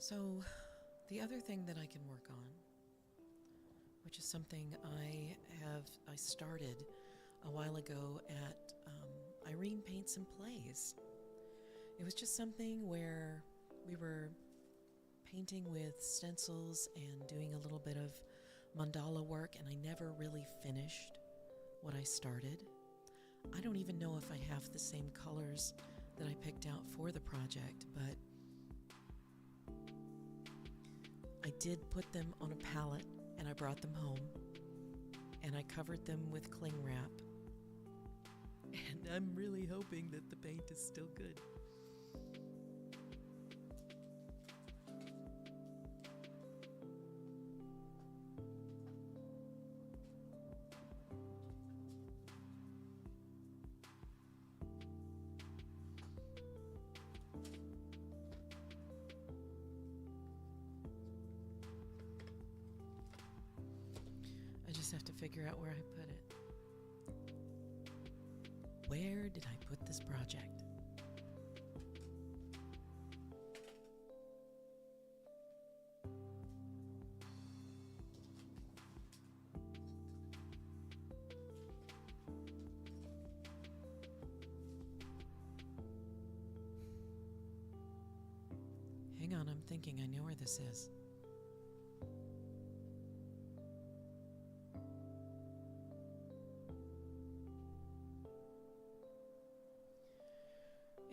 So, the other thing that I can work on, which is something I started a while ago at Irene Paints and Plays. It was just something where we were painting with stencils and doing a little bit of mandala work, and I never really finished what I started. I don't even know if I have the same colors that I picked out for the project, but I did put them on a palette and I brought them home and I covered them with cling wrap, and I'm really hoping that the paint is still good. I just have to figure out where I put it. Where did I put this project? Hang on, I'm thinking I know where this is.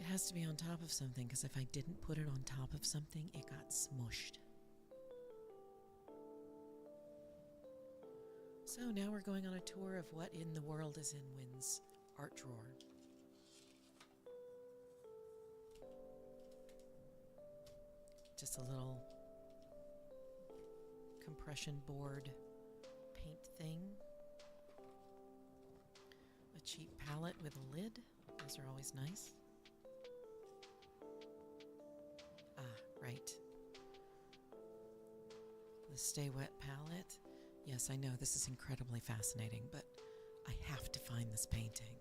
It has to be on top of something, because if I didn't put it on top of something, it got smushed. So now we're going on a tour of what in the world is in Wynne's art drawer. Just a little compression board paint thing. A cheap palette with a lid. Those are always nice. Ah, right. The Stay Wet palette. Yes, I know this is incredibly fascinating, but I have to find this painting.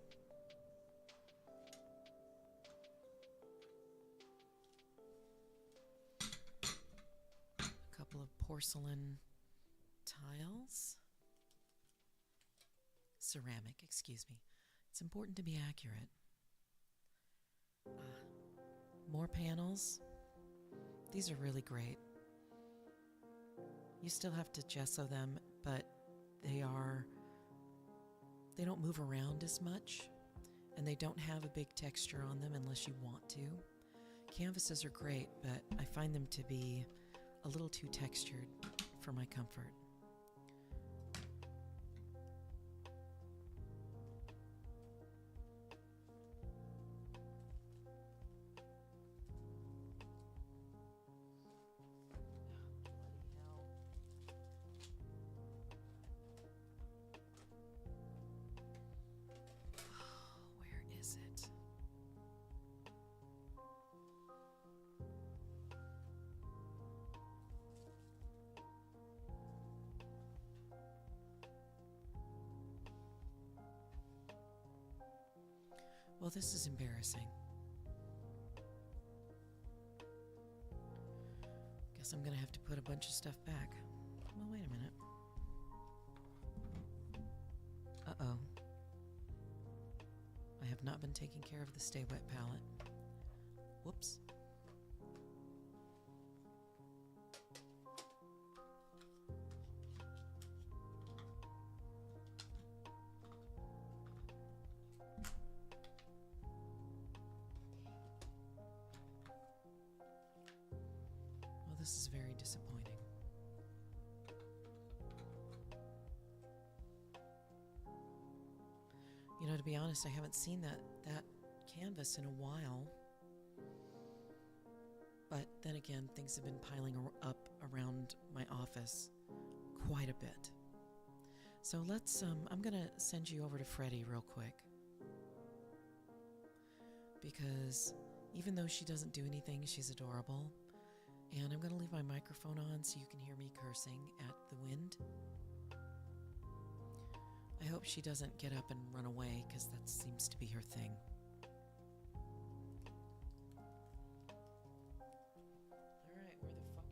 A couple of porcelain tiles. Ceramic, excuse me. It's important to be accurate. More panels. These are really great. You still have to gesso them, but they don't move around as much, and they don't have a big texture on them unless you want to. Canvases are great, but I find them to be a little too textured for my comfort. Well, this is embarrassing. Guess I'm gonna have to put a bunch of stuff back. Well, wait a minute. Uh-oh. I have not been taking care of the Stay Wet palette. Whoops. This is very disappointing. You know, to be honest, I haven't seen that canvas in a while. But then again, things have been piling up around my office quite a bit. So let's, I'm gonna send you over to Freddie real quick. Because even though she doesn't do anything, she's adorable. And I'm going to leave my microphone on so you can hear me cursing at the wind. I hope she doesn't get up and run away, because that seems to be her thing. Alright, where the fuck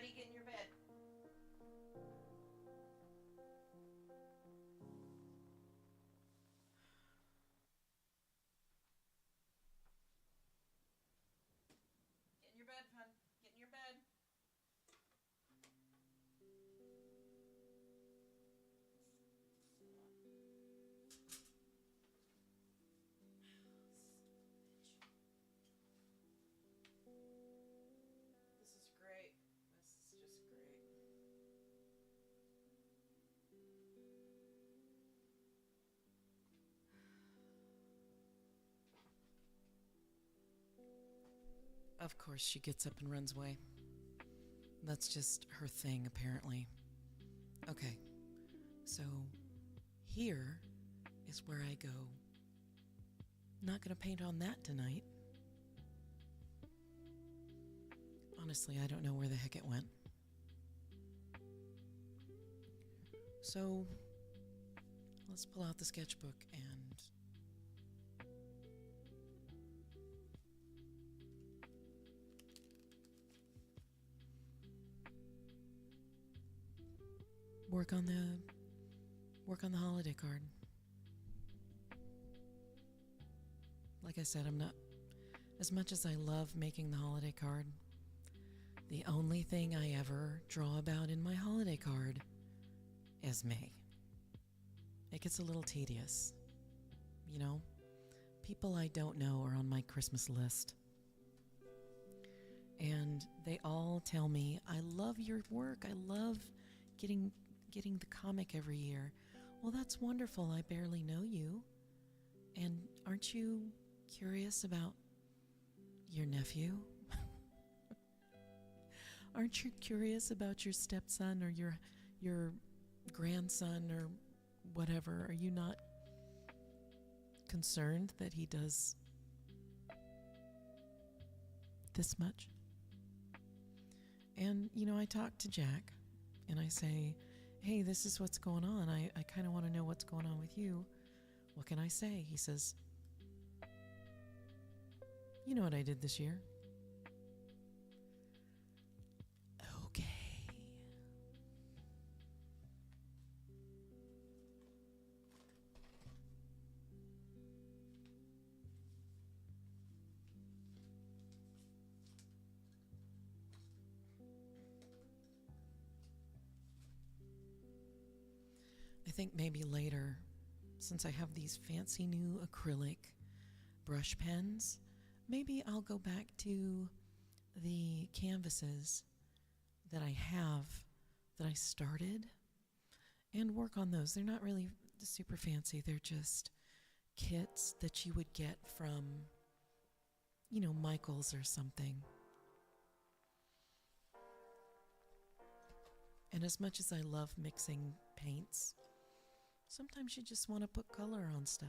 ready, get in your bed. Get in your bed, hon. Get in your bed. This is great. This is just great. Of course, she gets up and runs away. That's just her thing, apparently. Okay, so here is where I go. Not gonna paint on that tonight. Honestly, I don't know where the heck it went. So, let's pull out the sketchbook and work on the holiday card. Like I said, I'm not, as much as I love making the holiday card, the only thing I ever draw about in my holiday card is May. It gets a little tedious, you know? People I don't know are on my Christmas list. And they all tell me, I love your work. I love getting the comic every year. Well, that's wonderful. I barely know you. And aren't you curious about your nephew? Aren't you curious about your stepson or your grandson or whatever? Are you not concerned that he does this much? And, you know, I talk to Jack and I say, hey, this is what's going on. I kind of want to know what's going on with you. What can I say? He says, you know what I did this year? Okay. I think maybe later, since I have these fancy new acrylic brush pens, maybe I'll go back to the canvases that I have, that I started, and work on those. They're not really super fancy. They're just kits that you would get from, you know, Michael's or something. And as much as I love mixing paints, sometimes you just want to put color on stuff.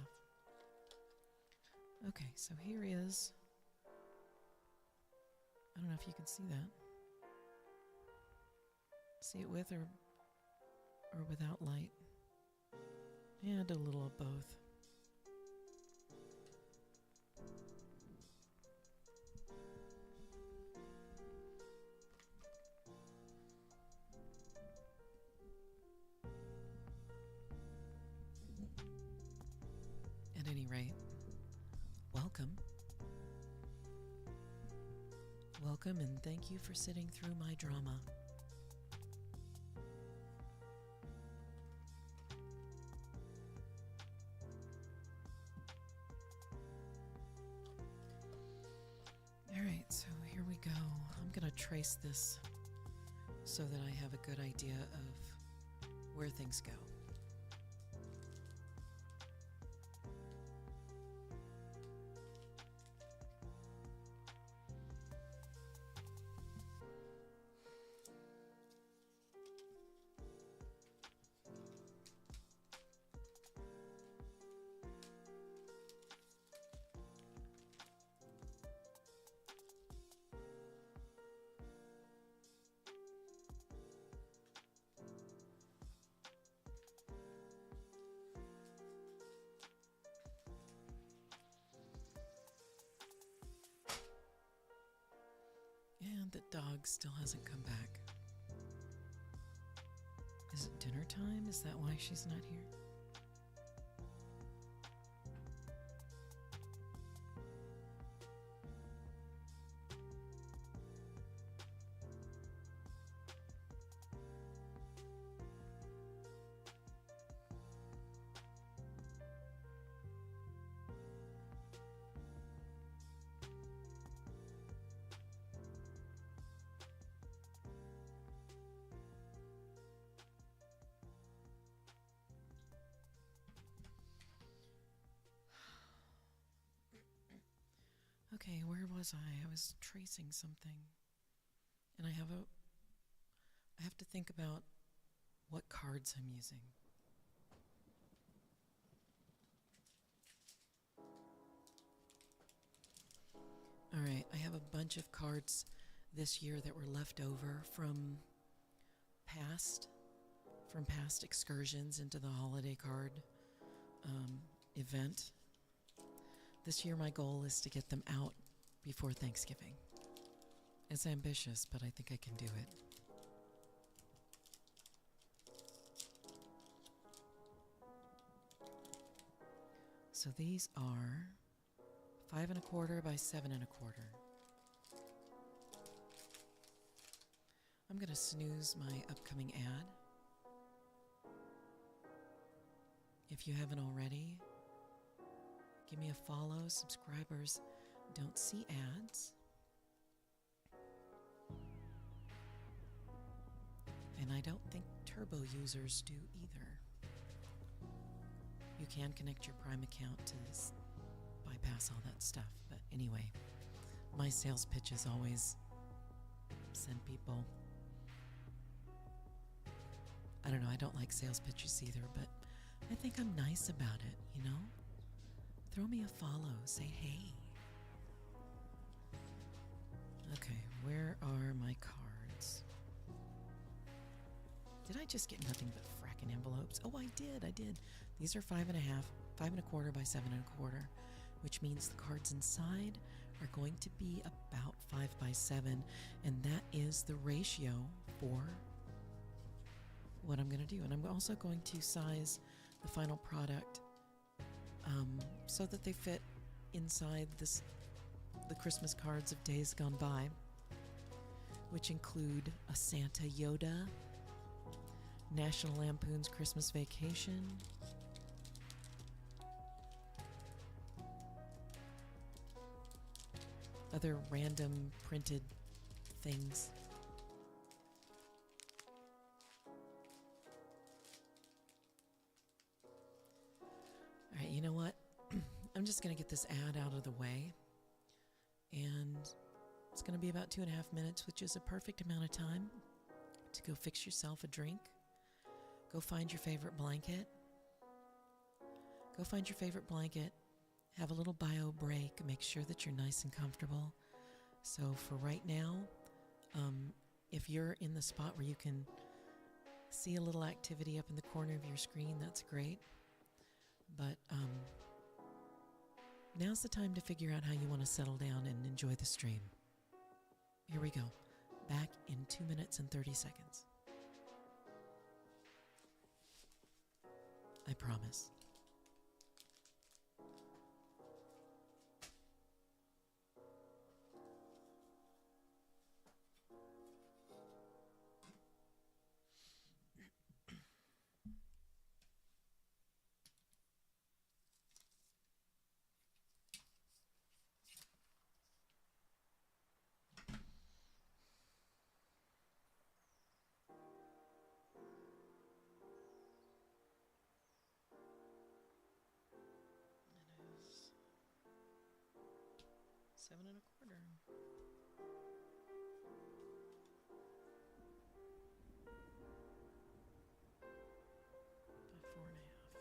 Okay, so here is, I don't know if you can see that. See it with or without light. And a little of both. At any rate, welcome. Welcome and thank you for sitting through my drama. Alright, so here we go. I'm going to trace this so that I have a good idea of where things go. And the dog still hasn't come back. Is it dinner time? Is that why she's not here? Okay, where was I? I was tracing something. And I have to think about what cards I'm using. All right, I have a bunch of cards this year that were left over from past excursions into the holiday card event. This year my goal is to get them out before Thanksgiving. It's ambitious, but I think I can do it. So these are 5 1/4 by 7 1/4. I'm going to snooze my upcoming ad. If you haven't already, give me a follow. Subscribers don't see ads. And I don't think Turbo users do either. You can connect your Prime account to this, bypass all that stuff. But anyway, my sales pitches always send people. I don't know, I don't like sales pitches either, but I think I'm nice about it, you know? Throw me a follow, say hey. Okay, where are my cards? Did I just get nothing but frackin' envelopes? Oh, I did. These are 5 1/4 by 7 1/4, which means the cards inside are going to be about 5 by 7, and that is the ratio for what I'm going to do. And I'm also going to size the final product so that they fit inside the Christmas cards of days gone by, which include a Santa Yoda, National Lampoon's Christmas Vacation, other random printed things. All right, you know what? I'm just going to get this ad out of the way, and it's going to be about 2.5 minutes, which is a perfect amount of time to go fix yourself a drink. Go find your favorite blanket. Have a little bio break. Make sure that you're nice and comfortable. So for right now, if you're in the spot where you can see a little activity up in the corner of your screen, that's great. But now's the time to figure out how you want to settle down and enjoy the stream. Here we go. Back in 2 minutes and 30 seconds. I promise. It is 7 1/4. About 4 1/2.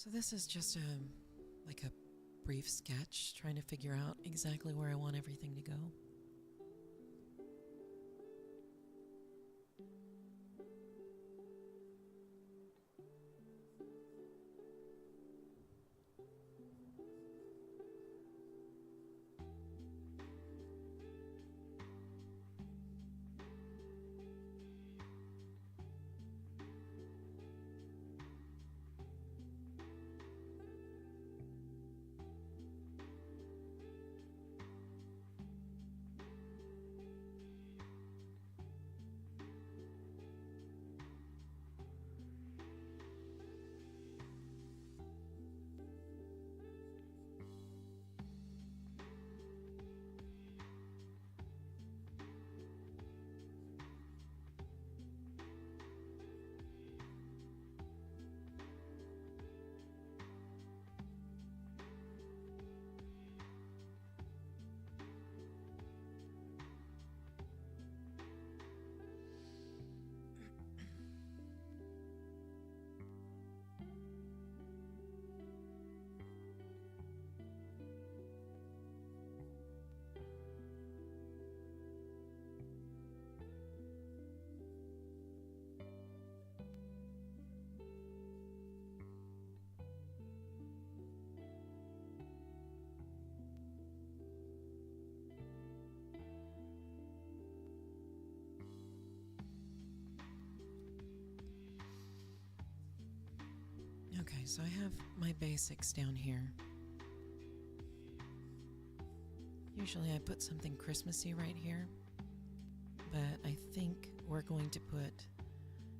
So this is just like a brief sketch, trying to figure out exactly where I want everything to go. Okay, so I have my basics down here. Usually I put something Christmassy right here, but I think we're going to put,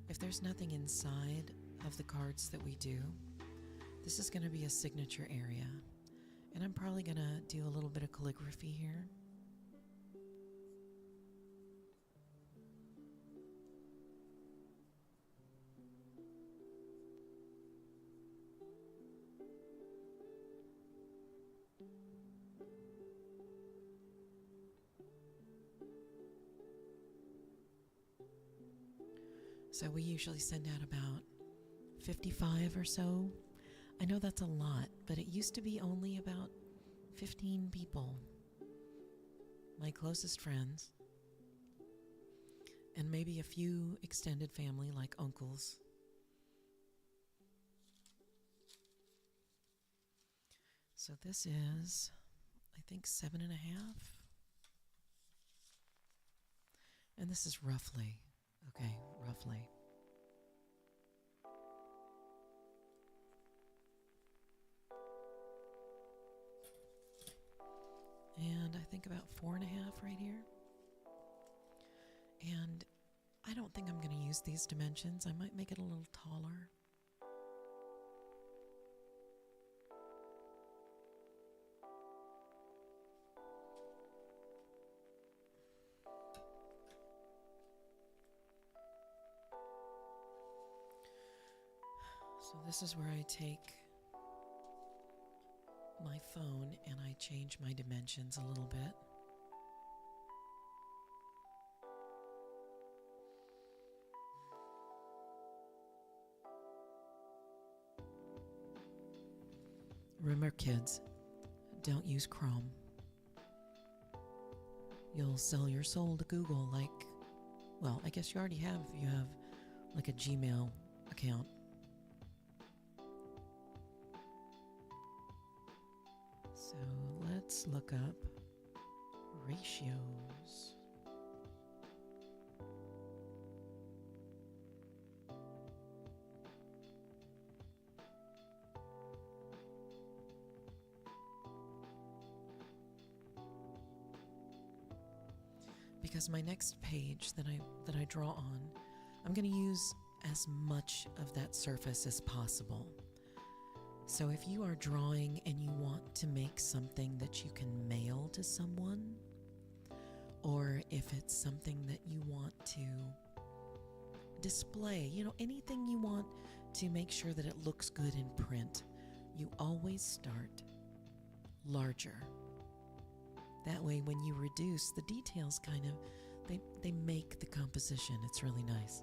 if there's nothing inside of the cards that we do, this is going to be a signature area. And I'm probably going to do a little bit of calligraphy here. So we usually send out about 55 or so. I know that's a lot, but it used to be only about 15 people. My closest friends. And maybe a few extended family like uncles. So this is, I think, 7.5. And this is roughly. Okay, roughly. And I think about 4.5 right here. And I don't think I'm going to use these dimensions. I might make it a little taller. So this is where I take my phone and I change my dimensions a little bit. Remember, kids, don't use Chrome. You'll sell your soul to Google like, well, I guess you already have if you have like a Gmail account. So let's look up ratios. Because my next page that I draw on, I'm going to use as much of that surface as possible. So if you are drawing and you want to make something that you can mail to someone, or if it's something that you want to display, anything you want to make sure that it looks good in print, you always start larger. That way when you reduce, the details kind of, they make the composition. It's really nice.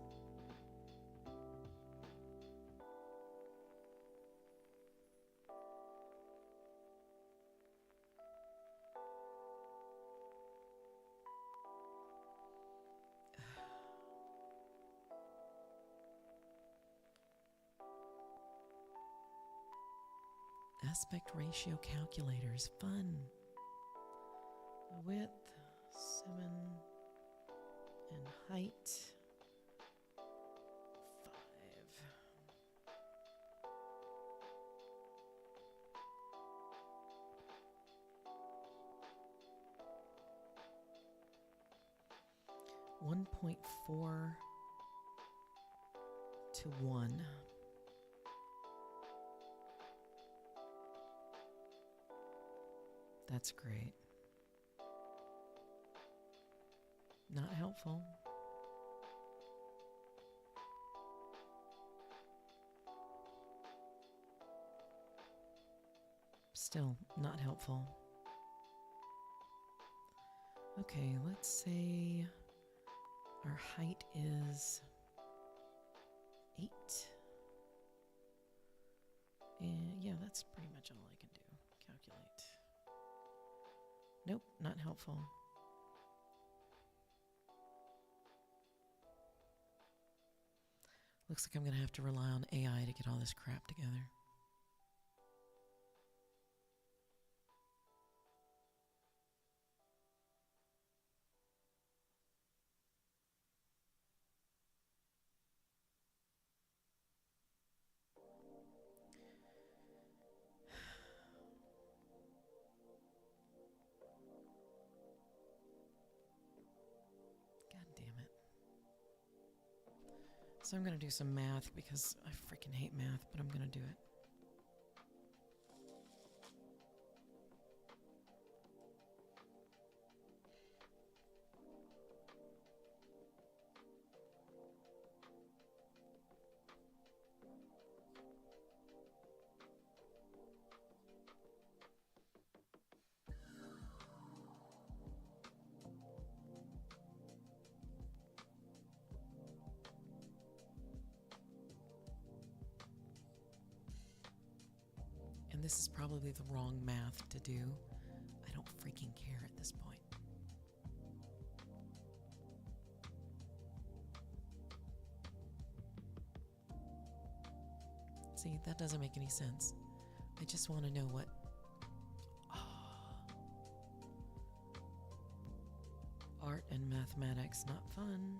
aspect ratio calculators. Fun. Width 7 and height 5. .4 to 1. That's great. Not helpful. Still not helpful. Okay, let's say our height is 8. And yeah, that's pretty much all I can do. Calculate. Nope, not helpful. Looks like I'm going to have to rely on AI to get all this crap together. So I'm going to do some math because I freaking hate math, but I'm going to do it. And this is probably the wrong math to do. I don't freaking care at this point. See, that doesn't make any sense. I just want to know what... Art and mathematics, not fun.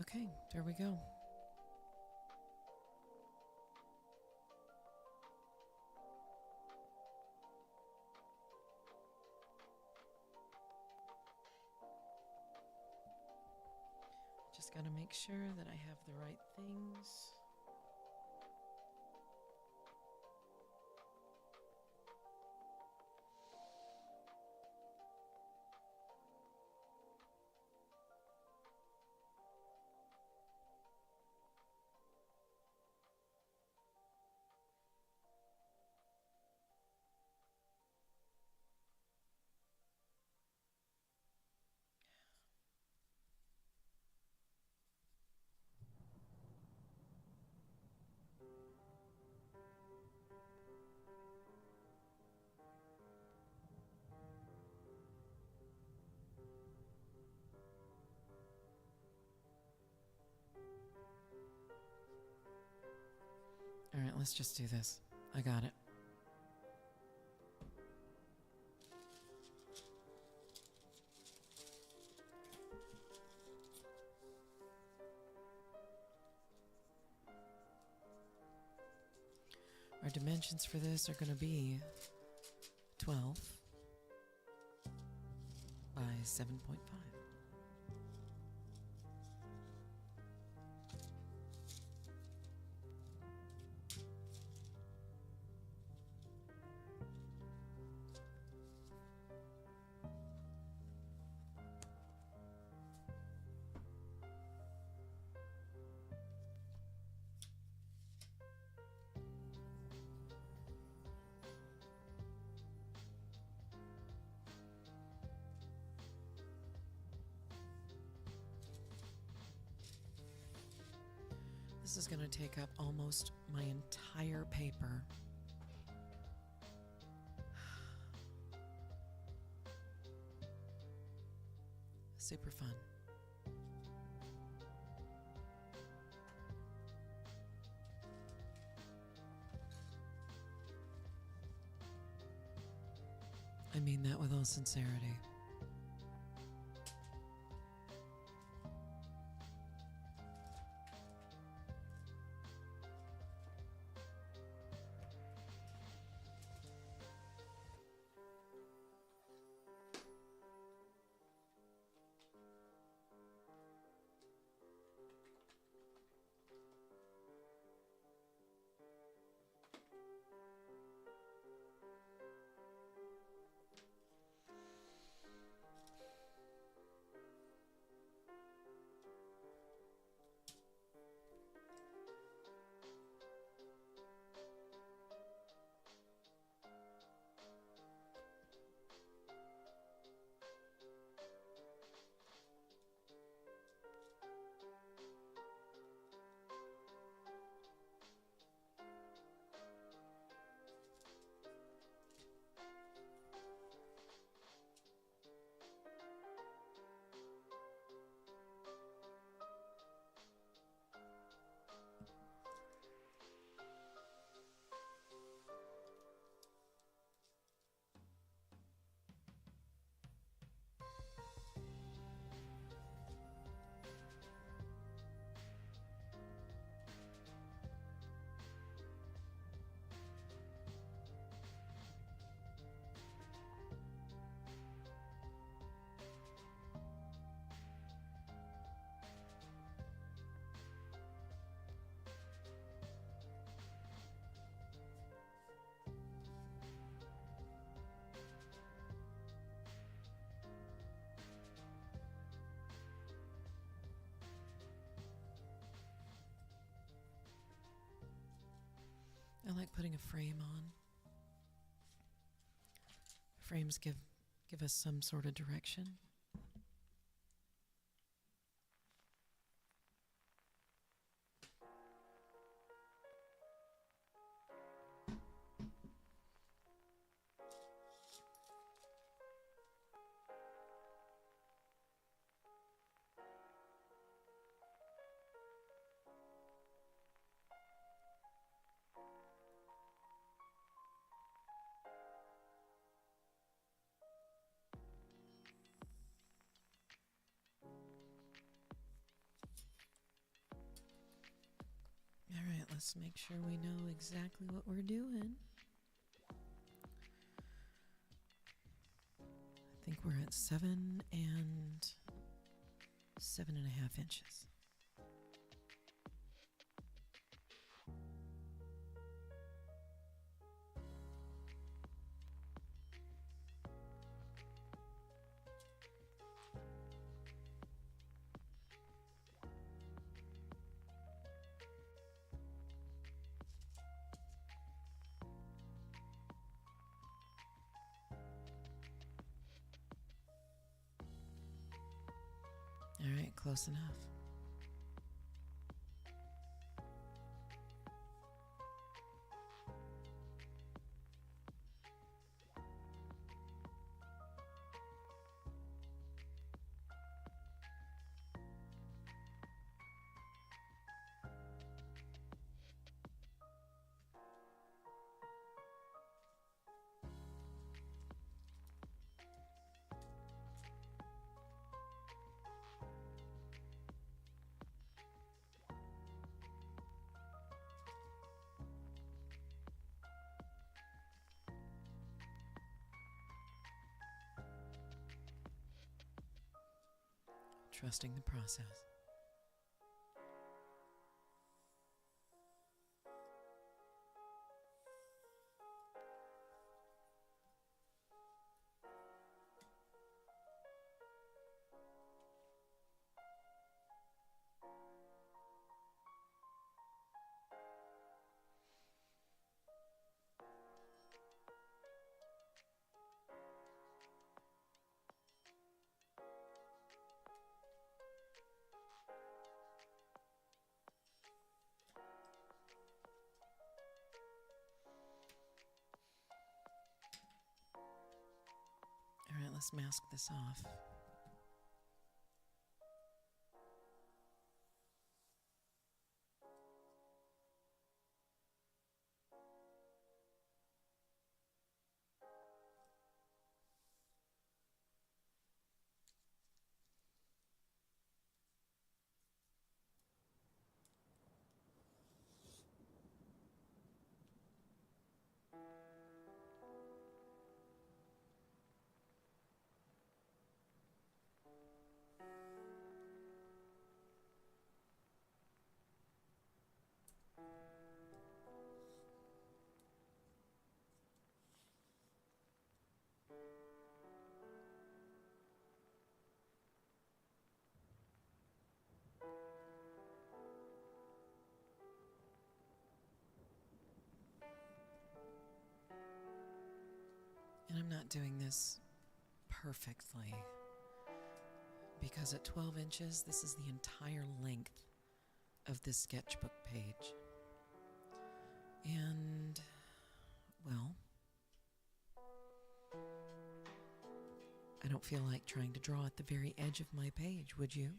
Okay, there we go. Just got to make sure that I have the right things. All right, let's just do this. I got it. Our dimensions for this are going to be 12 by 7.5. This is going to take up almost my entire paper. Super fun. I mean that with all sincerity. I like putting a frame on. Frames give us some sort of direction. Let's make sure we know exactly what we're doing. I think we're at 7 and 7.5 inches. All right, close enough. trusting the process. All right, let's mask this off. And I'm not doing this perfectly, because at 12 inches, this is the entire length of this sketchbook page. And, well, I don't feel like trying to draw at the very edge of my page, would you?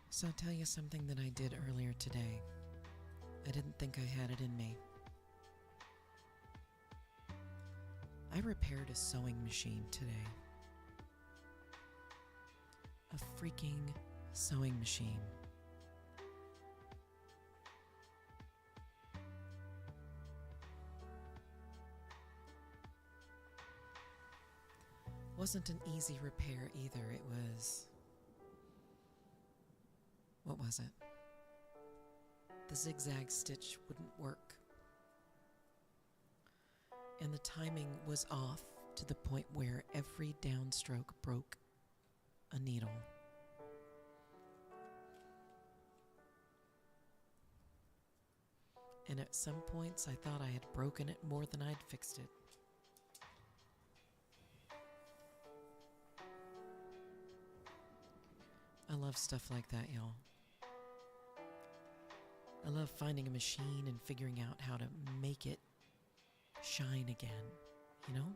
So I'll tell you something that I did earlier today. I didn't think I had it in me. I repaired a sewing machine today. A freaking sewing machine. Wasn't an easy repair either. It was... what was it? The zigzag stitch wouldn't work. And the timing was off to the point where every downstroke broke a needle. And at some points I thought I had broken it more than I'd fixed it. I love stuff like that, y'all. I love finding a machine and figuring out how to make it shine again, you know?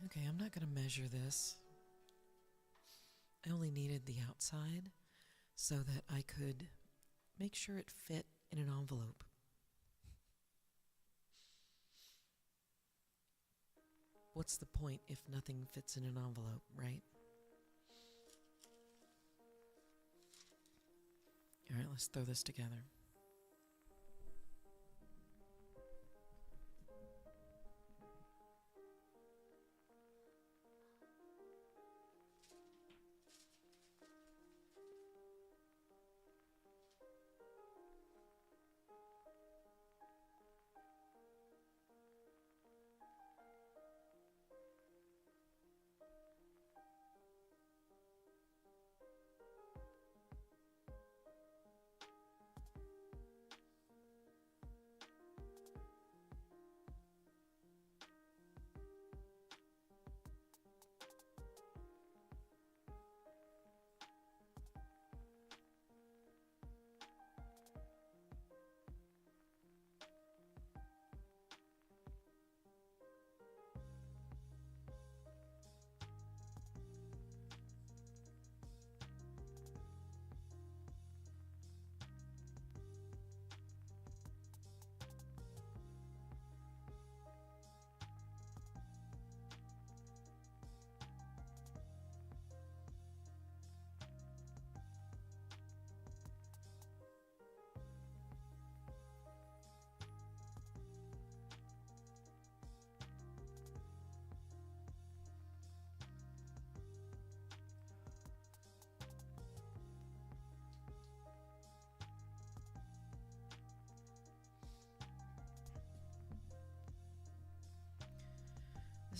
Okay, I'm not going to measure this. I only needed the outside so that I could make sure it fit in an envelope. What's the point if nothing fits in an envelope, right? All right, let's throw this together.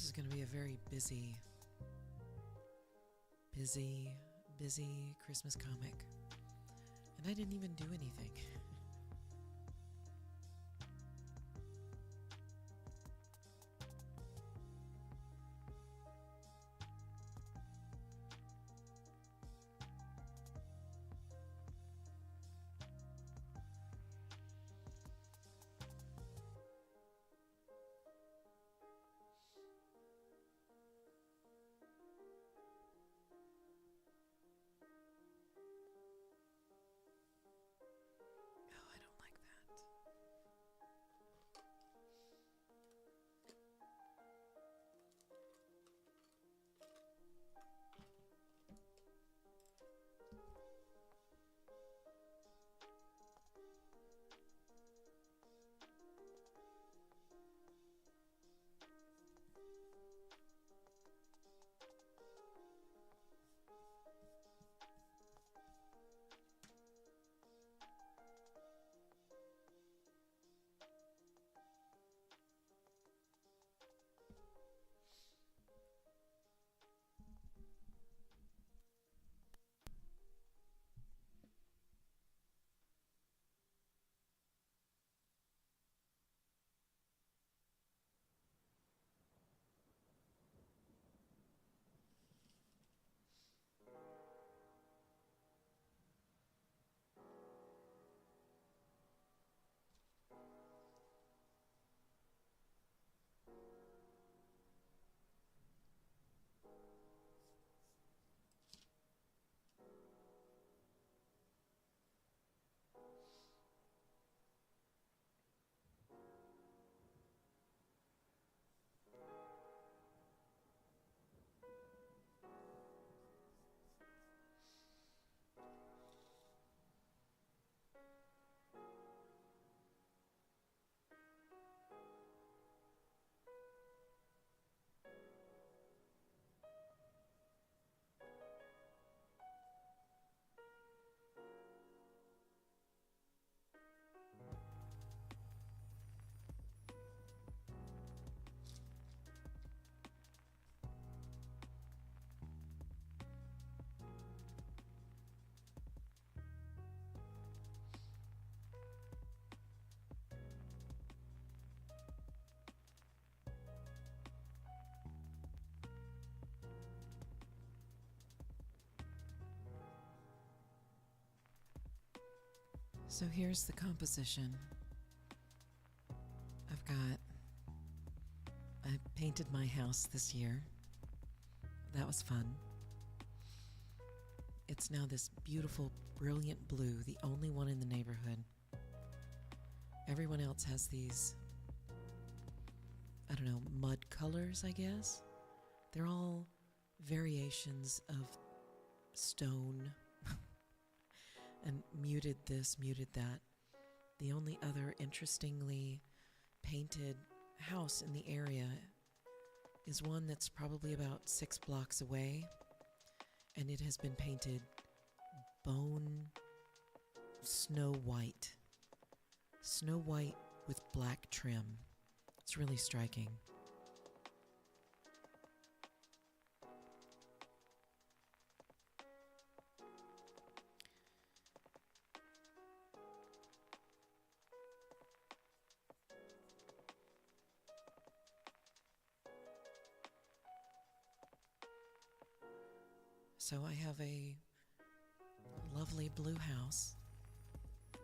This is going to be a very busy Christmas comic. And I didn't even do anything. Oh, I don't like that. So here's the composition. I painted my house this year. That was fun. It's now this beautiful, brilliant blue, the only one in the neighborhood. Everyone else has these, I don't know, mud colors, I guess. They're all variations of stone and muted this, muted that. The only other interestingly painted house in the area is one that's probably about 6 blocks away, and it has been painted bone snow white with black trim. It's really striking. So I have a lovely blue house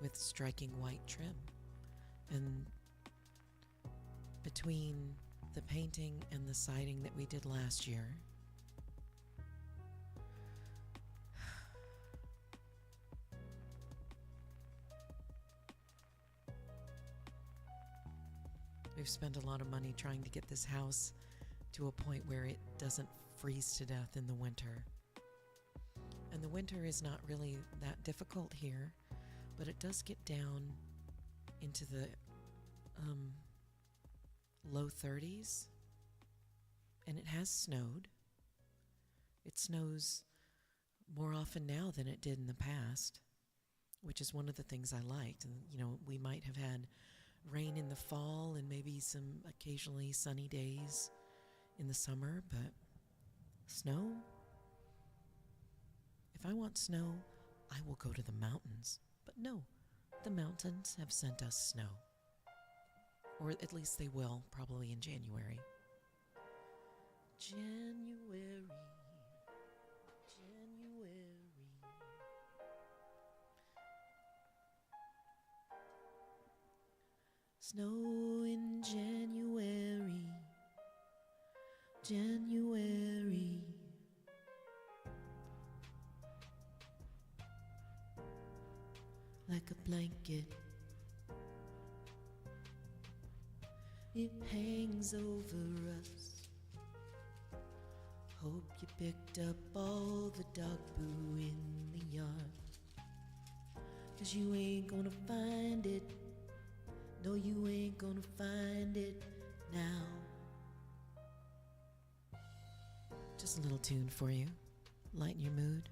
with striking white trim. And between the painting and the siding that we did last year, we've spent a lot of money trying to get this house to a point where it doesn't freeze to death in the winter. And the winter is not really that difficult here, but it does get down into the low 30s, and it has snowed. It snows more often now than it did in the past, which is one of the things I liked. And, you know, we might have had rain in the fall and maybe some occasionally sunny days in the summer, but snow? If I want snow, I will go to the mountains. But no, the mountains have sent us snow. Or at least they will, probably in January. January. Snow in January. January. Like a blanket, it hangs over us. Hope you picked up all the dog poo in the yard, 'cause you ain't gonna find it. No, you ain't gonna find it now. Just a little tune for you. Lighten your mood.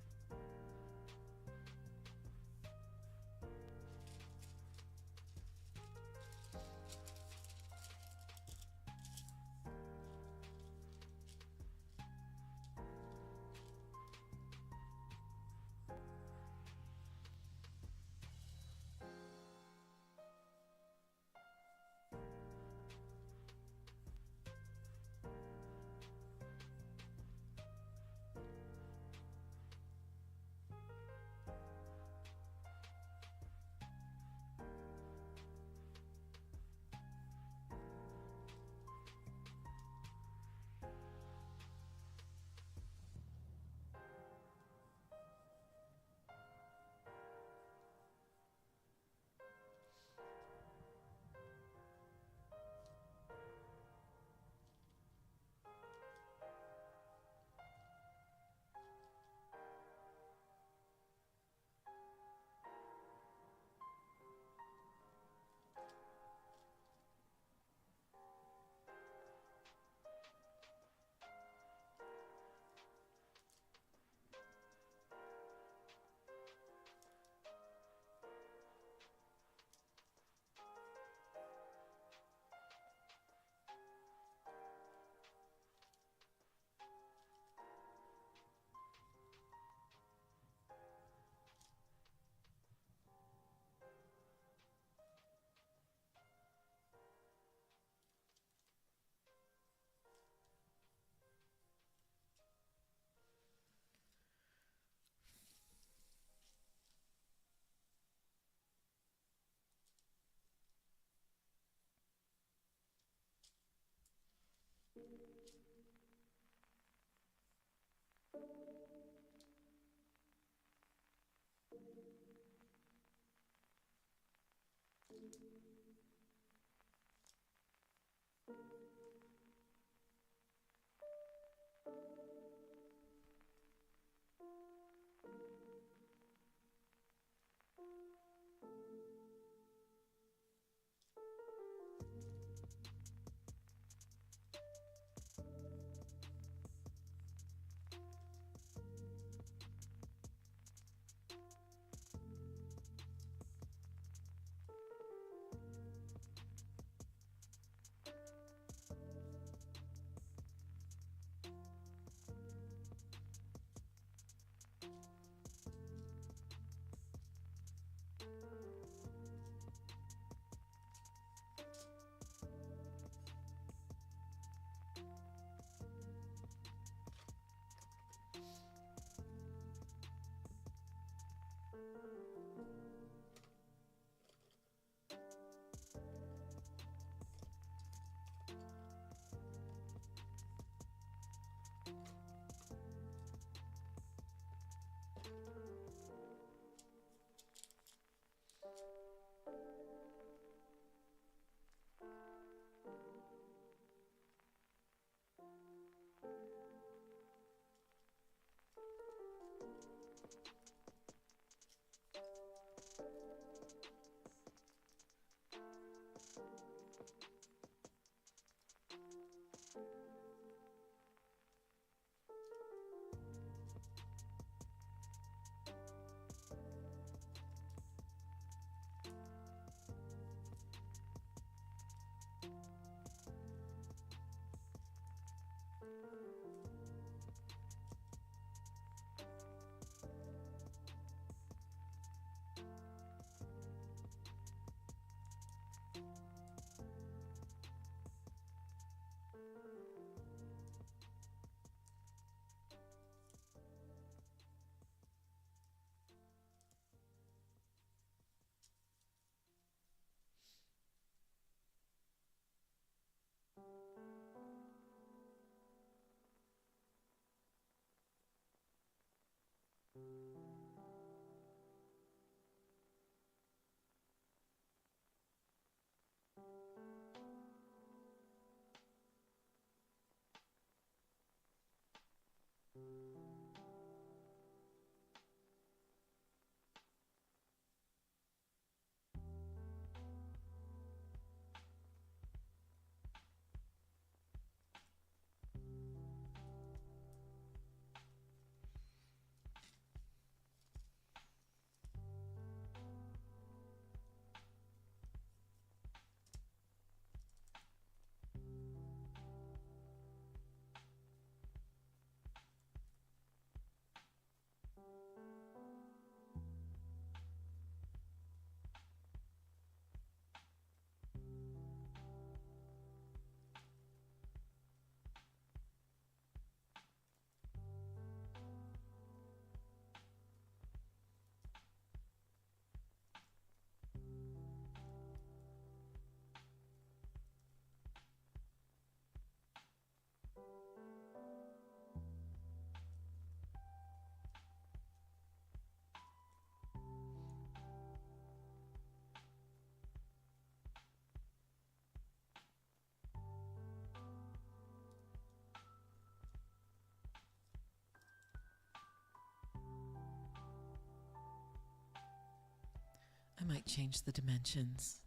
might change the dimensions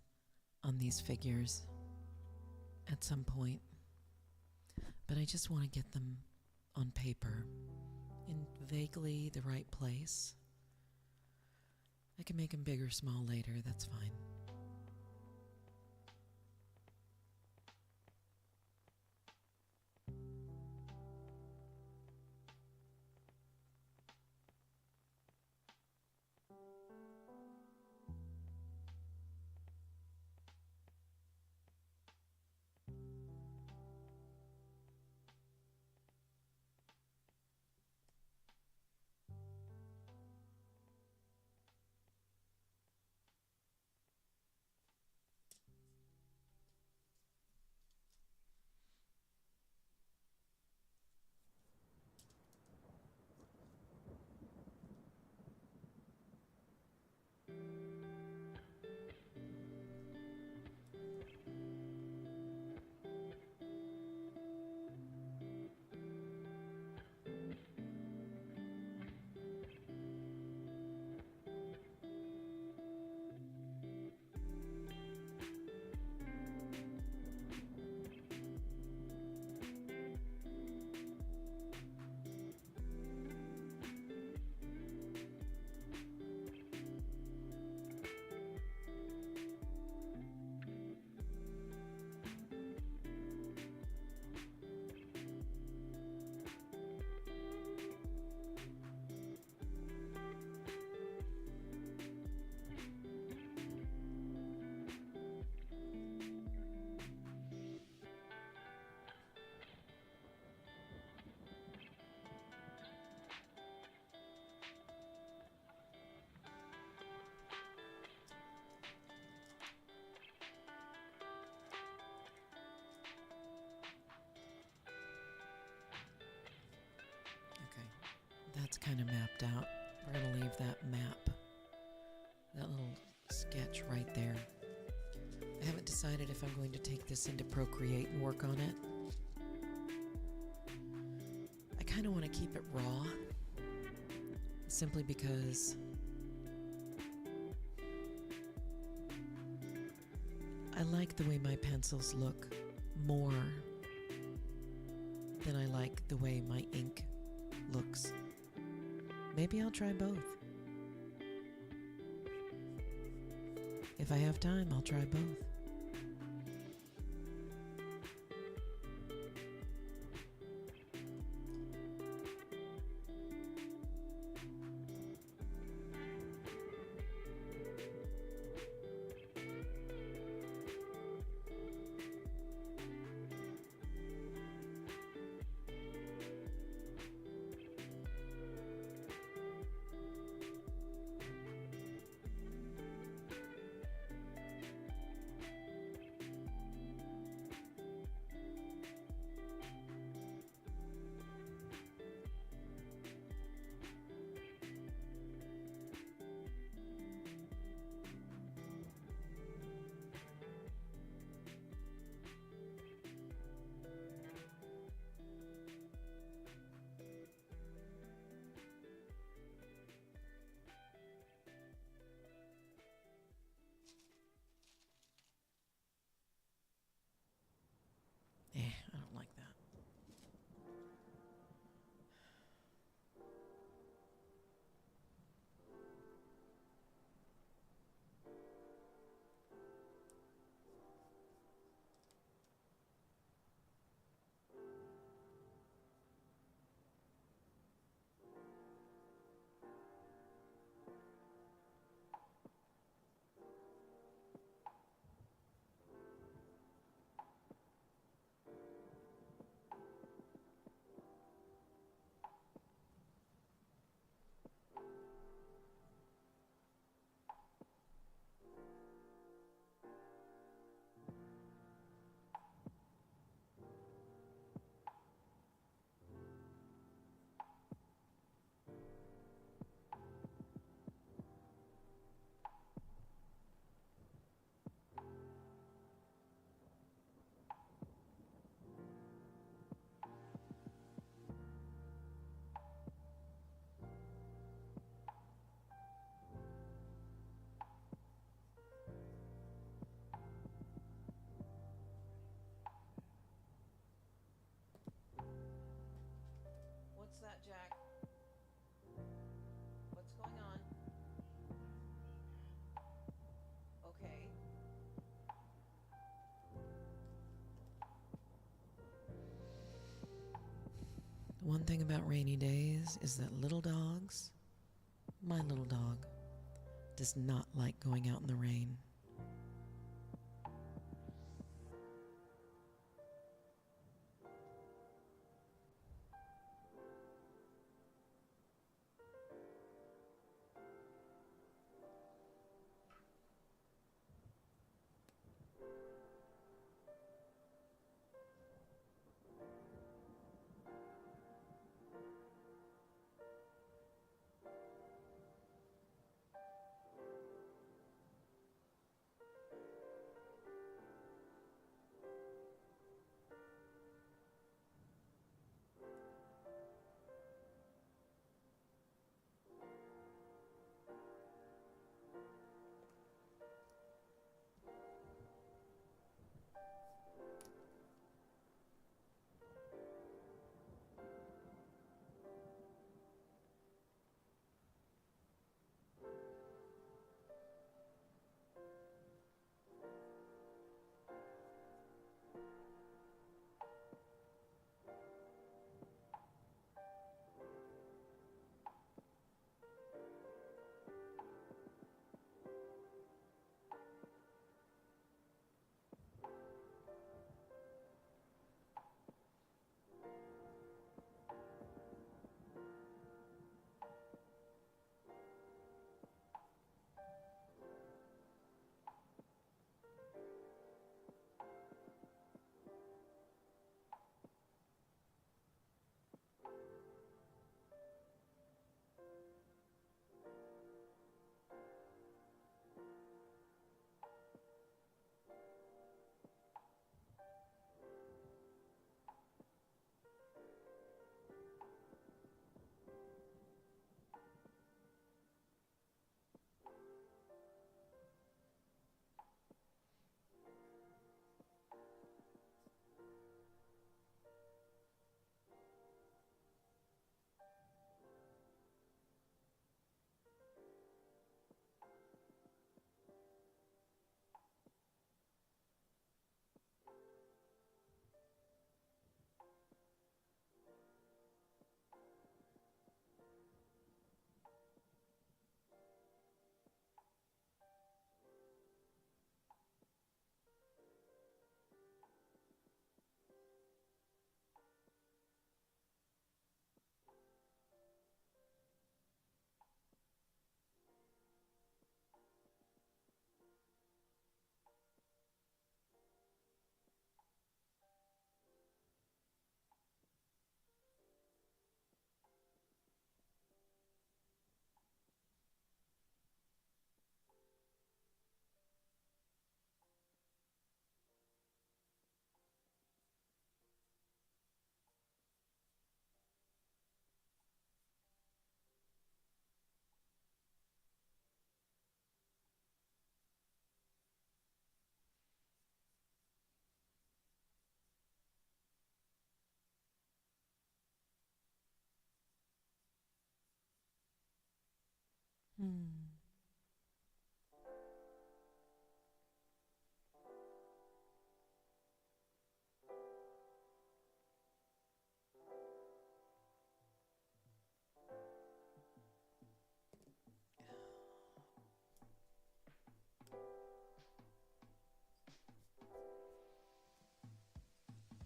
on these figures at some point, but I just want to get them on paper in vaguely the right place. I can make them big or small later, that's fine. That's kind of mapped out. We're going to leave that map, that little sketch right there. I haven't decided if I'm going to take this into Procreate and work on it. I kind of want to keep it raw, simply because I like the way my pencils look more than I like the way my ink looks. Maybe I'll try both. If I have time, I'll try both. Jack. What's going on? Okay. The one thing about rainy days is that little dogs, my little dog, does not like going out in the rain. Hmm.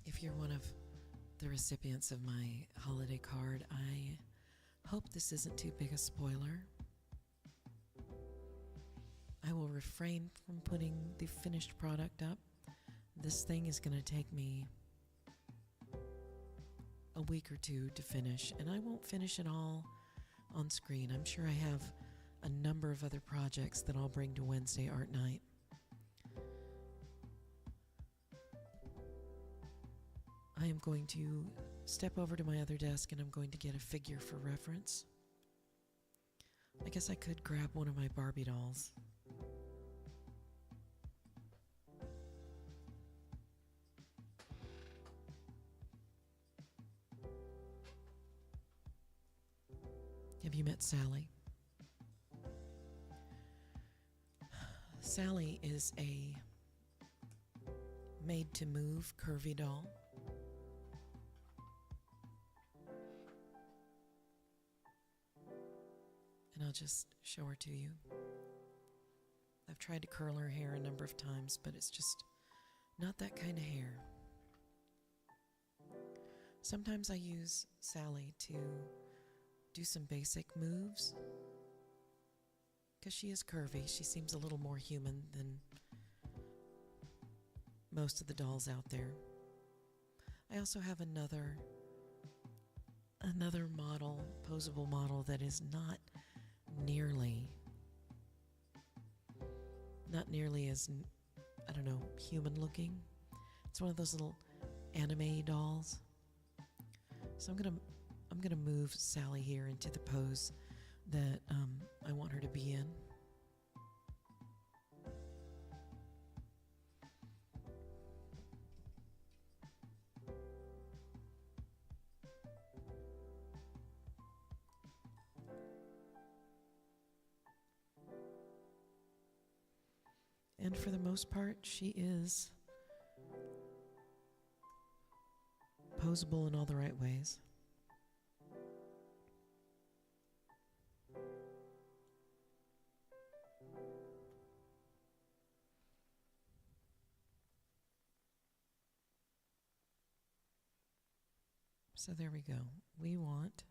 If you're one of the recipients of my holiday card, I hope this isn't too big a spoiler. I will refrain from putting the finished product up. This thing is going to take me a week or two to finish, and I won't finish it all on screen. I'm sure I have a number of other projects that I'll bring to Wednesday art night. I am going to step over to my other desk and I'm going to get a figure for reference. I guess I could grab one of my Barbie dolls. Have you met Sally? Sally is a made-to-move curvy doll. And I'll just show her to you. I've tried to curl her hair a number of times, but it's just not that kind of hair. Sometimes I use Sally to do some basic moves because she is curvy. She seems a little more human than most of the dolls out there. I also have another model, posable model, that is not nearly as, I don't know, human looking. It's one of those little anime dolls. So I'm gonna move Sally here into the pose that I want her to be in. And for the most part, she is posable in all the right ways. So there we go. We want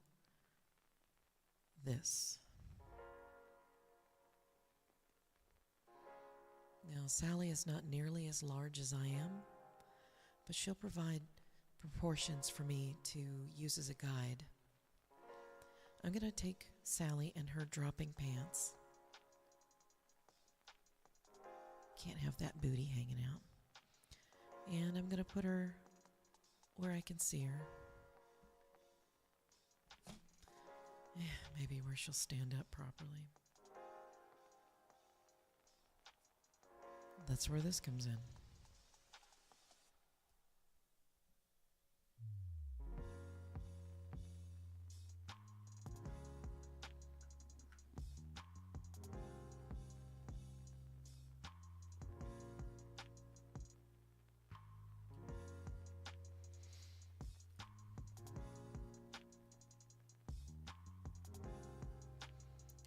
this. Now, Sally is not nearly as large as I am, but she'll provide proportions for me to use as a guide. I'm going to take Sally and her dropping pants. Can't have that booty hanging out. And I'm going to put her where I can see her. Maybe where she'll stand up properly. That's where this comes in.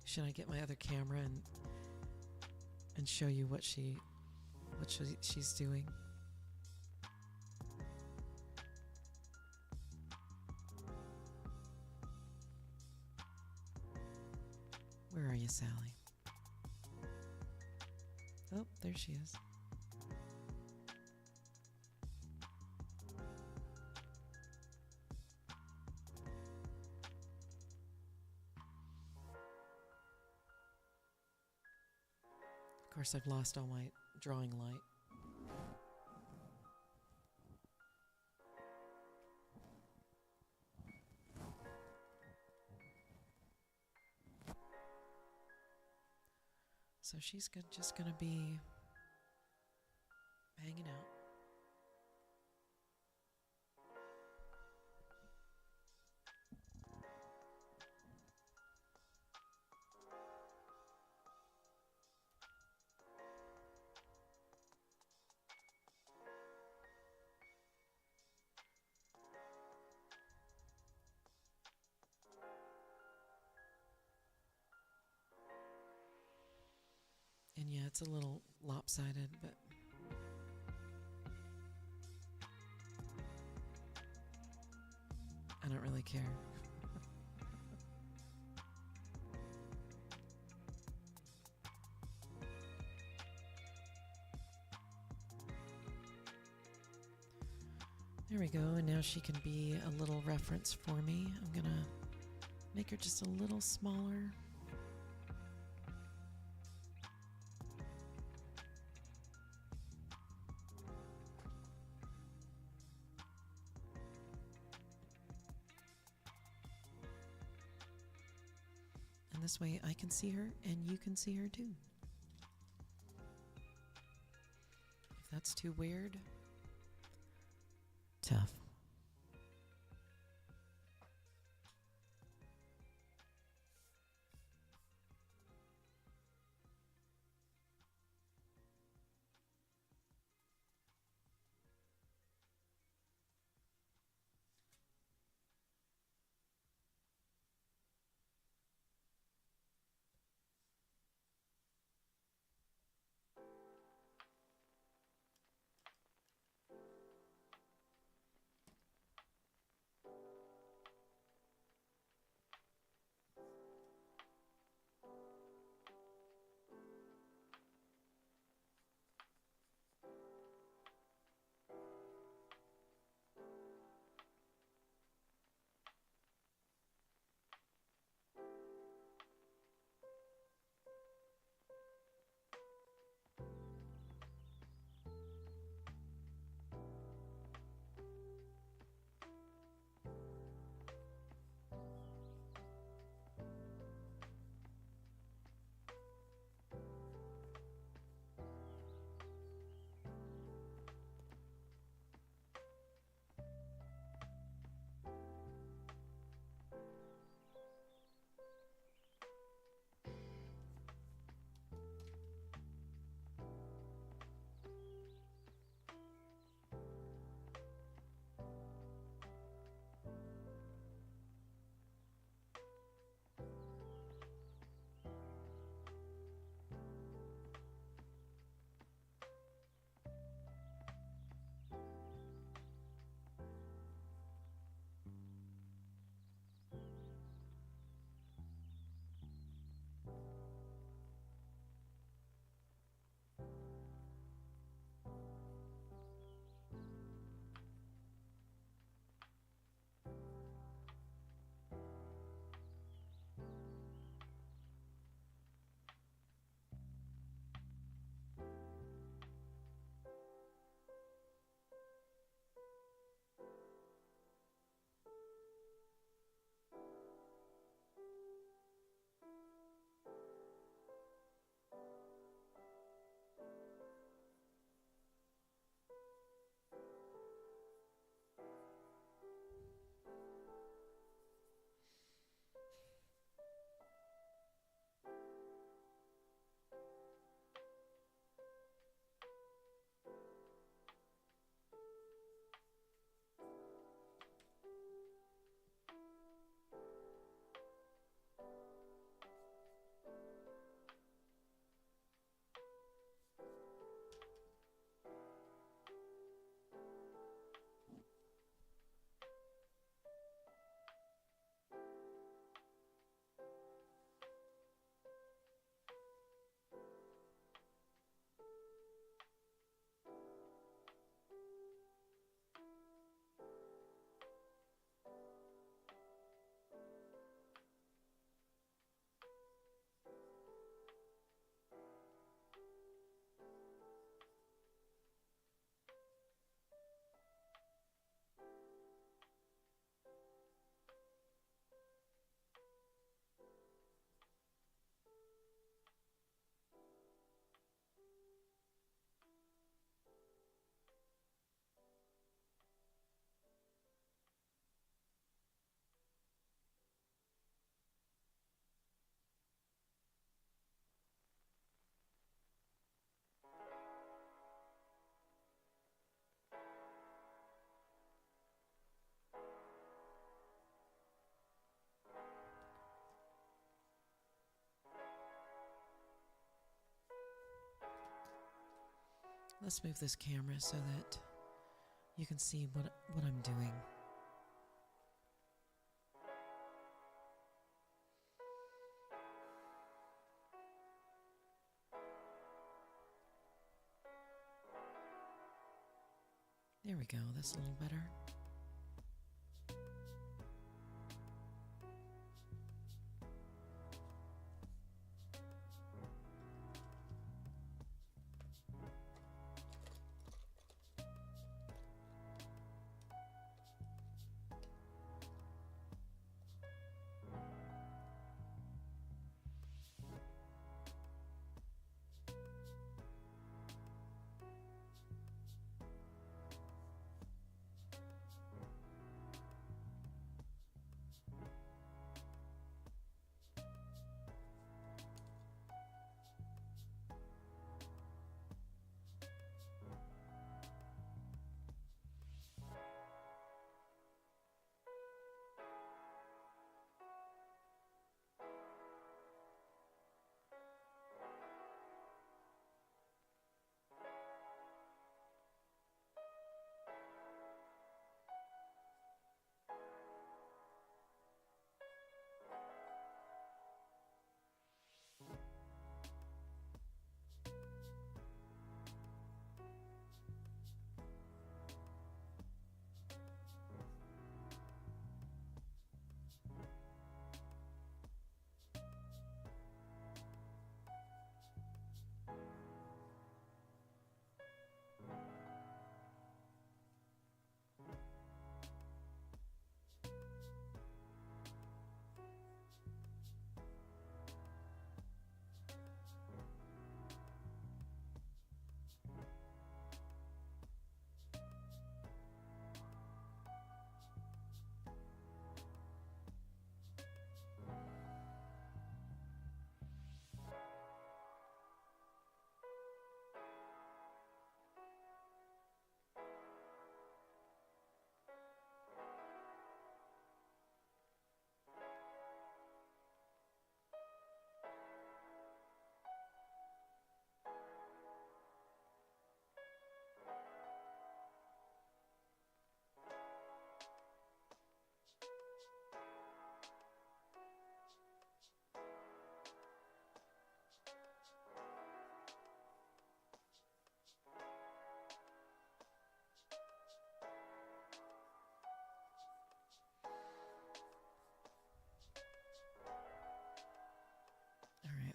Should I get my other camera and show you what she's doing? Where are you, Sally? Oh, there she is. Of course, I've lost all my drawing light. So she's just going to be hanging out. And yeah, it's a little lopsided, but I don't really care. There we go, and now she can be a little reference for me. I'm gonna make her just a little smaller. And this way I can see her and you can see her too. If that's too weird, tough. Let's move this camera so that you can see what I'm doing. There we go, that's a little better.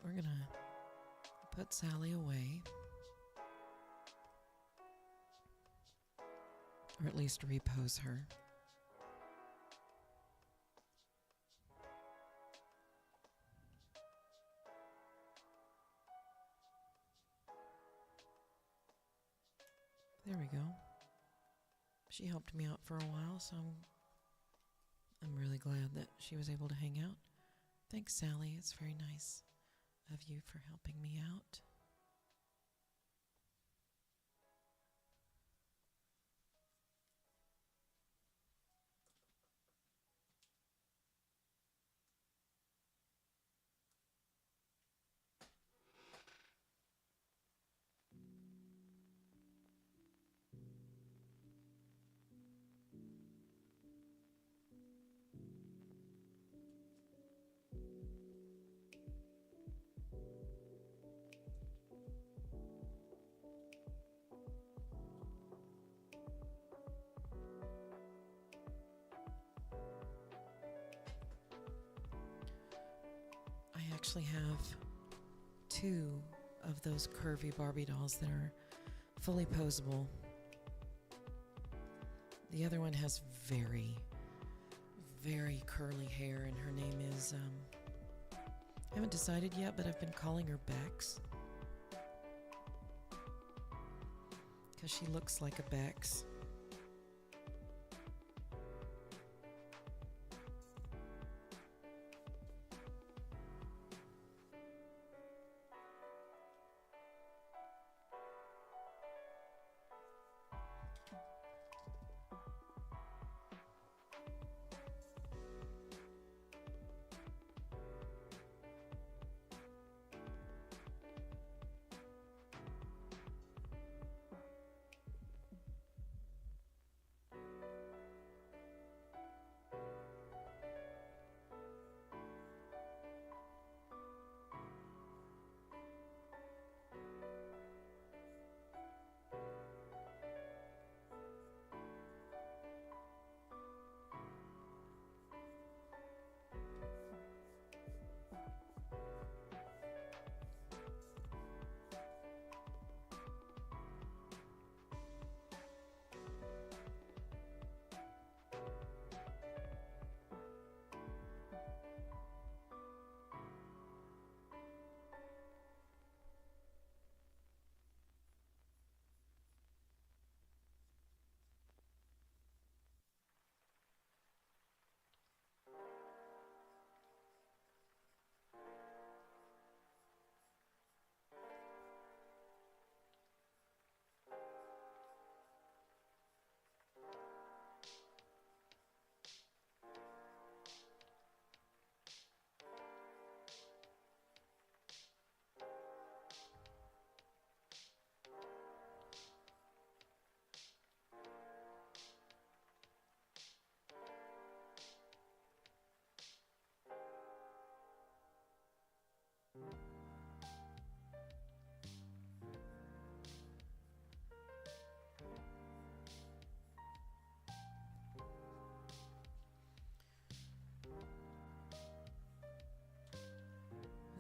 We're going to put Sally away, or at least repose her. There we go. She helped me out for a while, so I'm really glad that she was able to hang out. Thanks, Sally. It's very nice of you for helping me out. I actually have 2 of those curvy Barbie dolls that are fully posable. The other one has very, very curly hair, and her name is, I haven't decided yet, but I've been calling her Bex, because she looks like a Bex.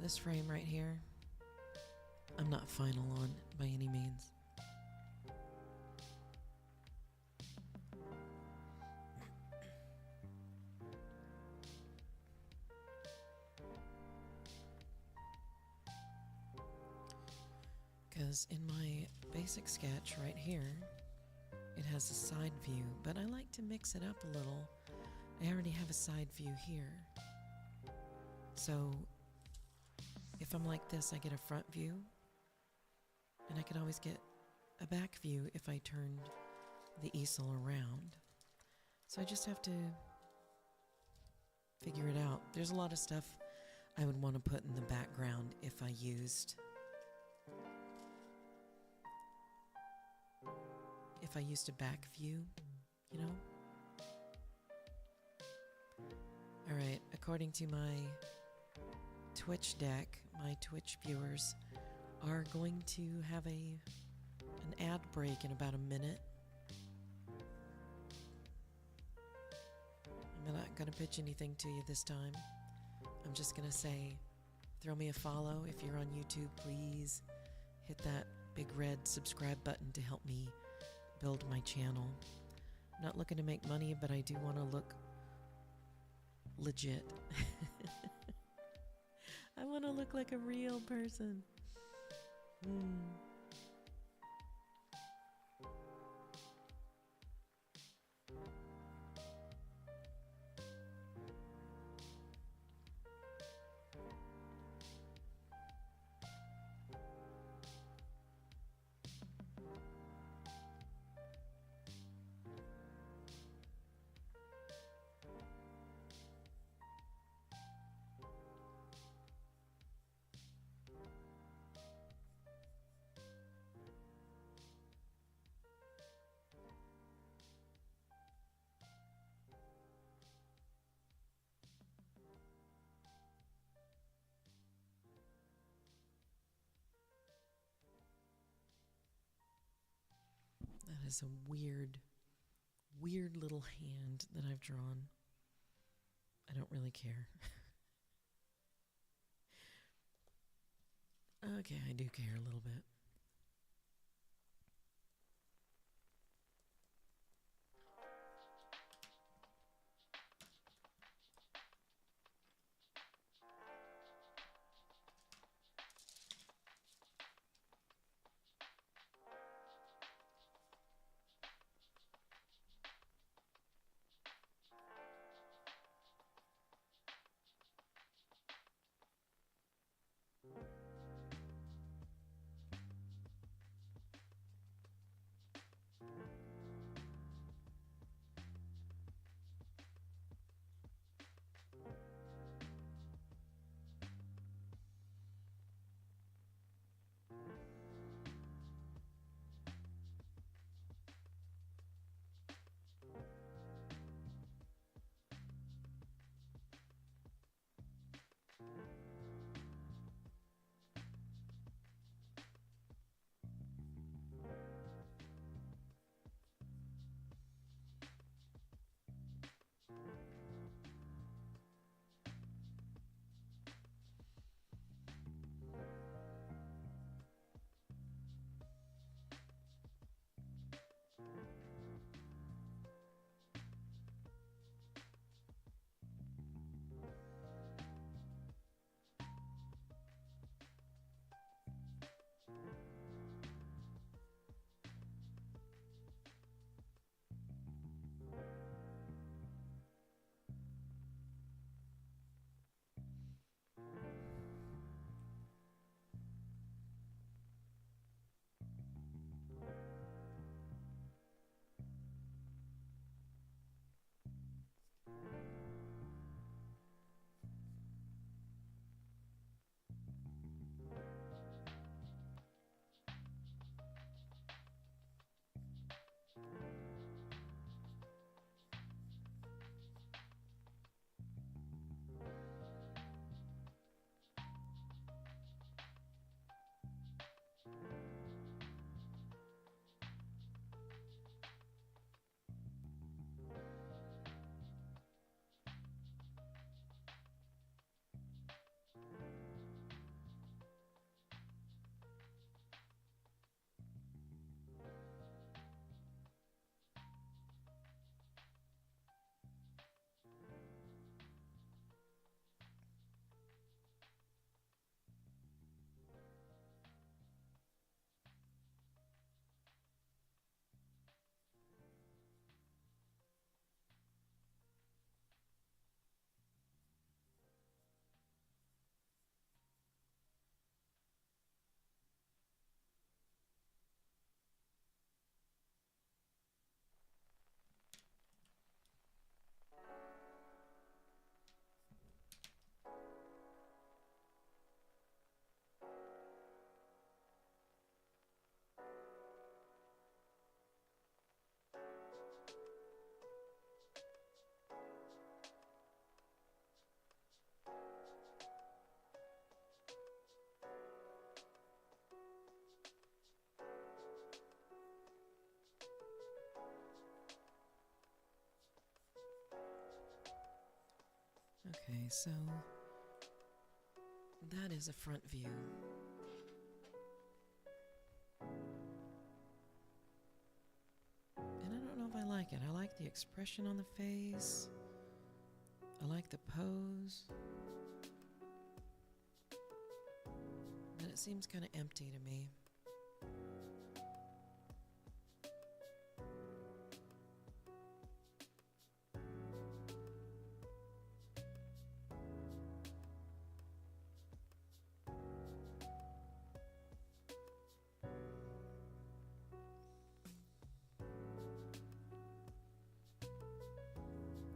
This frame right here, I'm not final on by any means. Because in my basic sketch right here, it has a side view, but I like to mix it up a little. I already have a side view here. So if I'm like this, I get a front view, and I could always get a back view if I turned the easel around. So I just have to figure it out. There's a lot of stuff I would want to put in the background if I used a back view, you know? Alright, according to my Twitch deck, my Twitch viewers are going to have an ad break in about a minute. I'm not going to pitch anything to you this time. I'm just going to say, throw me a follow. If you're on YouTube, please hit that big red subscribe button to help me build my channel. I'm not looking to make money, but I do want to look legit. I want to look like a real person. That is a weird little hand that I've drawn. I don't really care. Okay, I do care a little bit. Okay, so that is a front view. And I don't know if I like it. I like the expression on the face. I like the pose. But it seems kind of empty to me.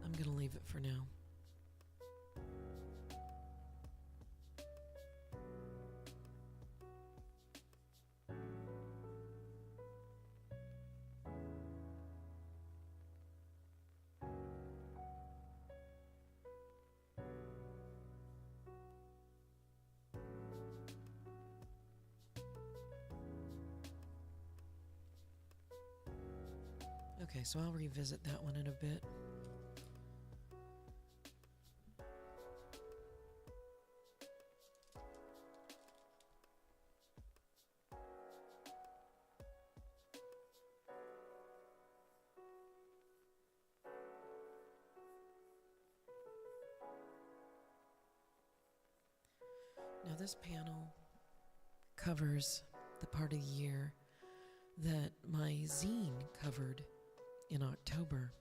I'm going to leave it for now. Okay, so I'll revisit that one in a bit. Now this panel covers the part of the year that my zine covered in October.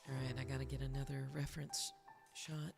All right, I gotta get another reference shot.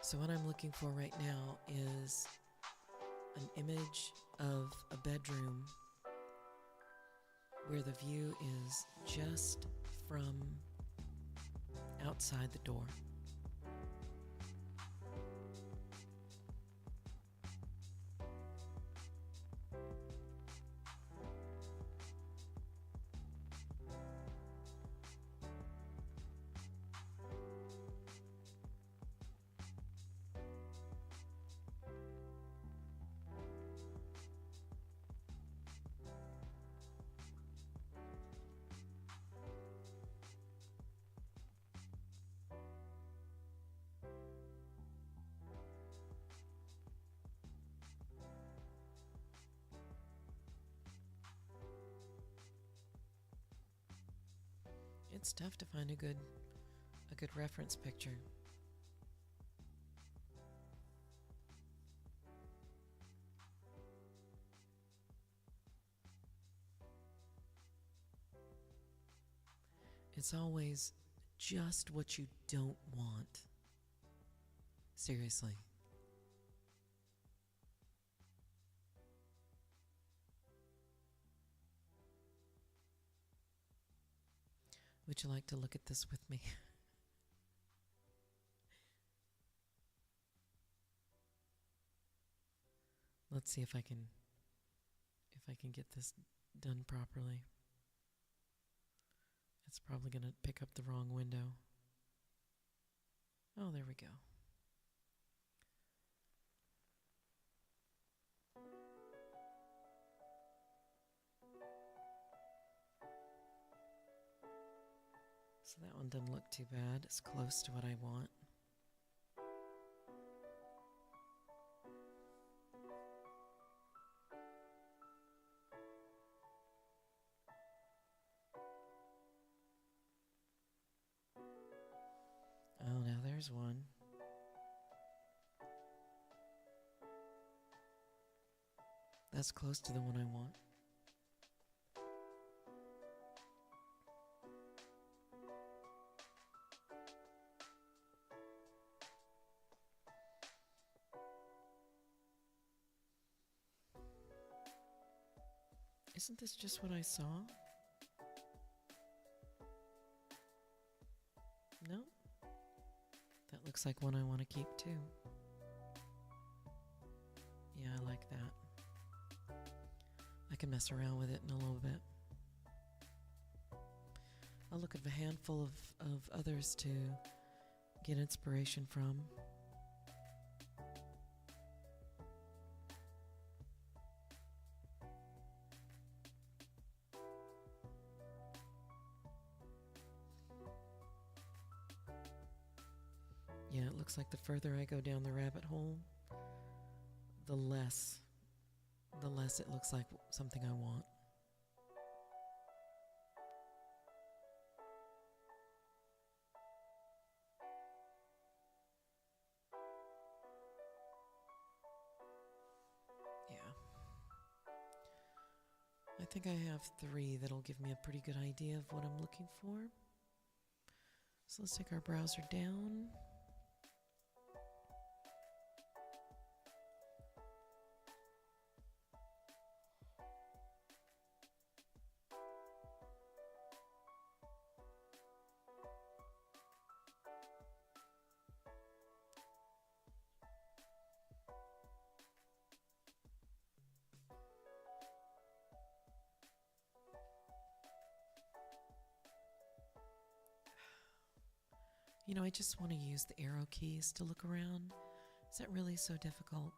So what I'm looking for right now is an image of a bedroom where the view is just from outside the door. It's tough to find a good reference picture. It's always just what you don't want. Seriously. Would you like to look at this with me? Let's see if I can get this done properly. It's probably going to pick up the wrong window. Oh, there we go. So that one doesn't look too bad. It's close to what I want. Oh, now there's one. That's close to the one I want. Isn't this just what I saw? No? That looks like one I want to keep too. Yeah, I like that. I can mess around with it in a little bit. I'll look at a handful of others to get inspiration from. Yeah, it looks like the further I go down the rabbit hole, the less it looks like something I want. Yeah. I think I have 3 that'll give me a pretty good idea of what I'm looking for. So let's take our browser down. You know, I just want to use the arrow keys to look around. Is that really so difficult?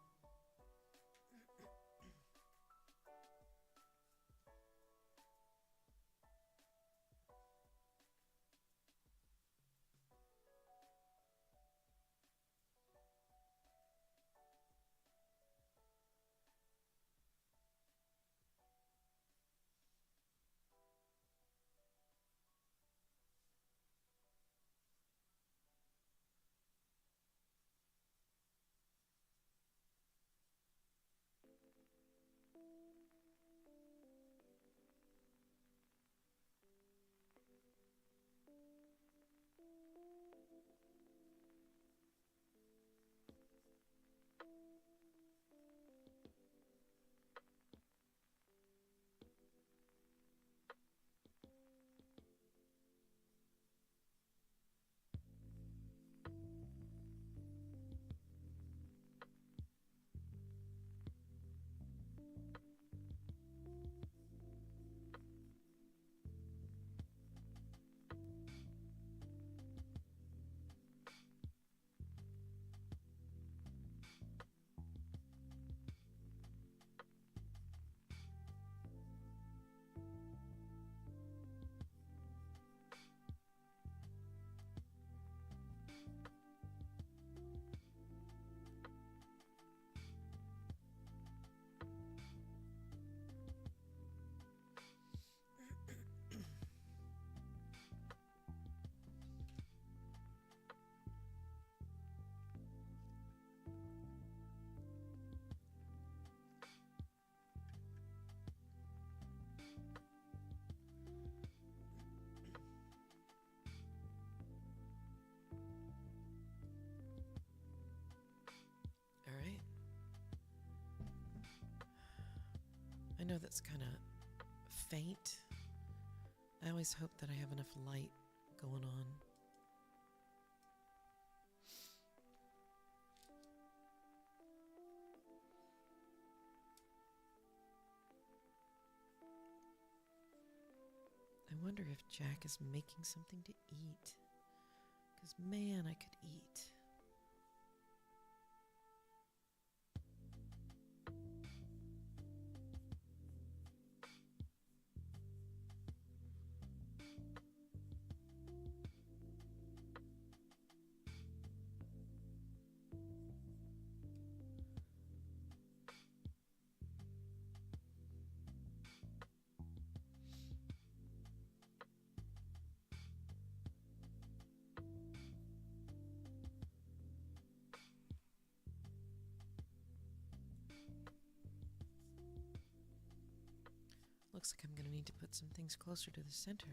know that's kind of faint. I always hope that I have enough light going on. I wonder if Jack is making something to eat. Because, man, I could eat. Looks like I'm going to need to put some things closer to the center.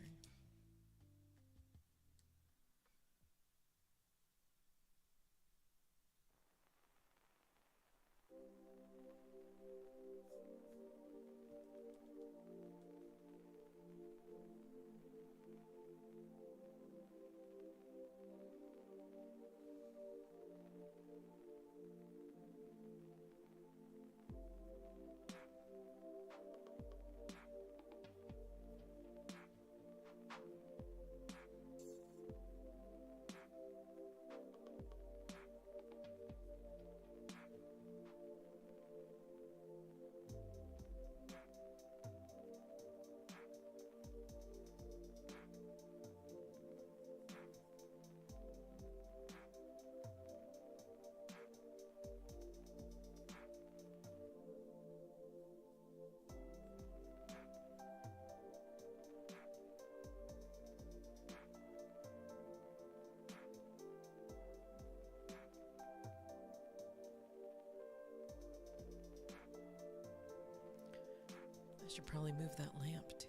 I should probably move that lamp too.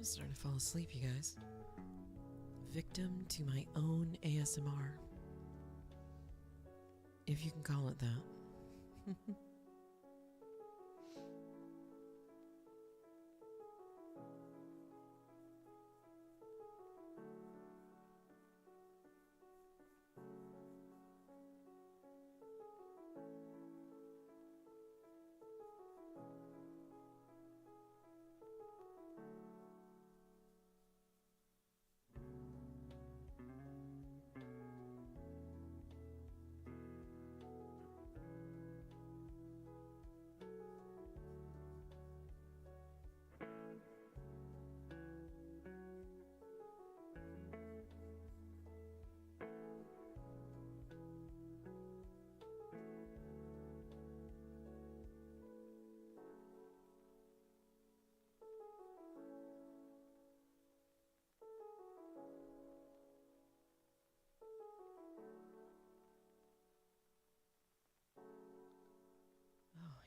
I'm starting to fall asleep, you guys. Victim to my own ASMR. If you can call it that.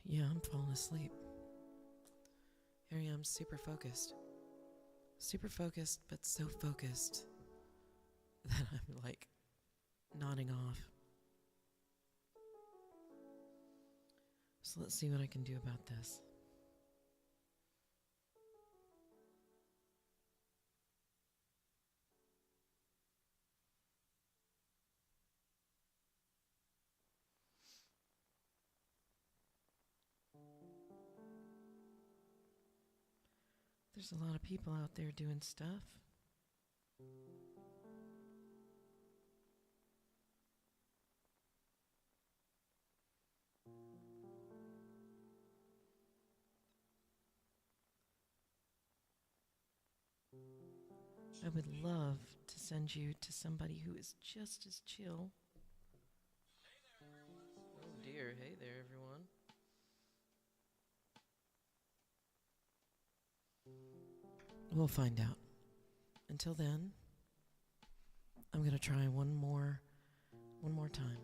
Yeah, I'm falling asleep. Here I am, super focused. Super focused, but so focused that I'm like nodding off. So let's see what I can do about this. There's a lot of people out there doing stuff. I would love to send you to somebody who is just as chill. Oh dear, hey there everyone. We'll find out. Until then, I'm going to try one more time.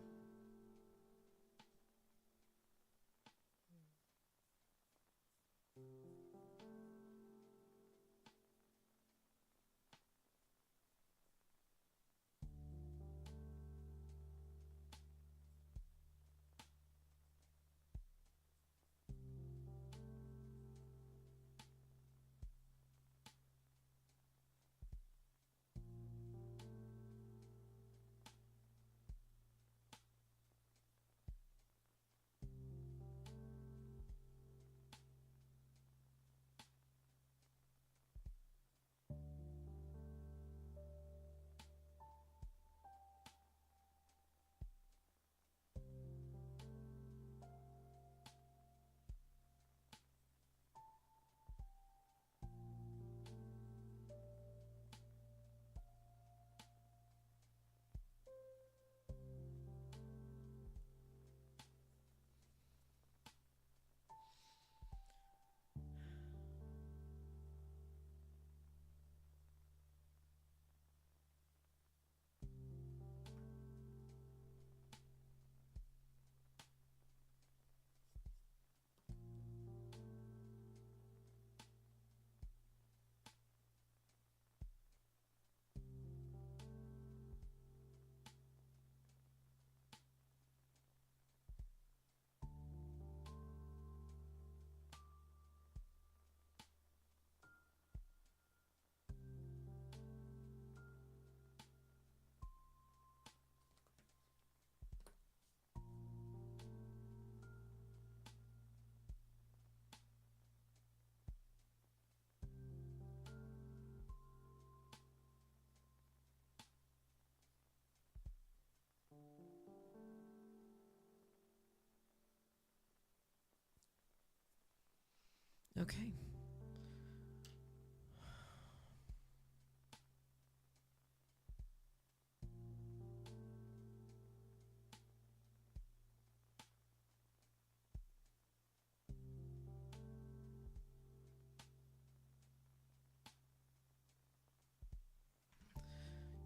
Okay.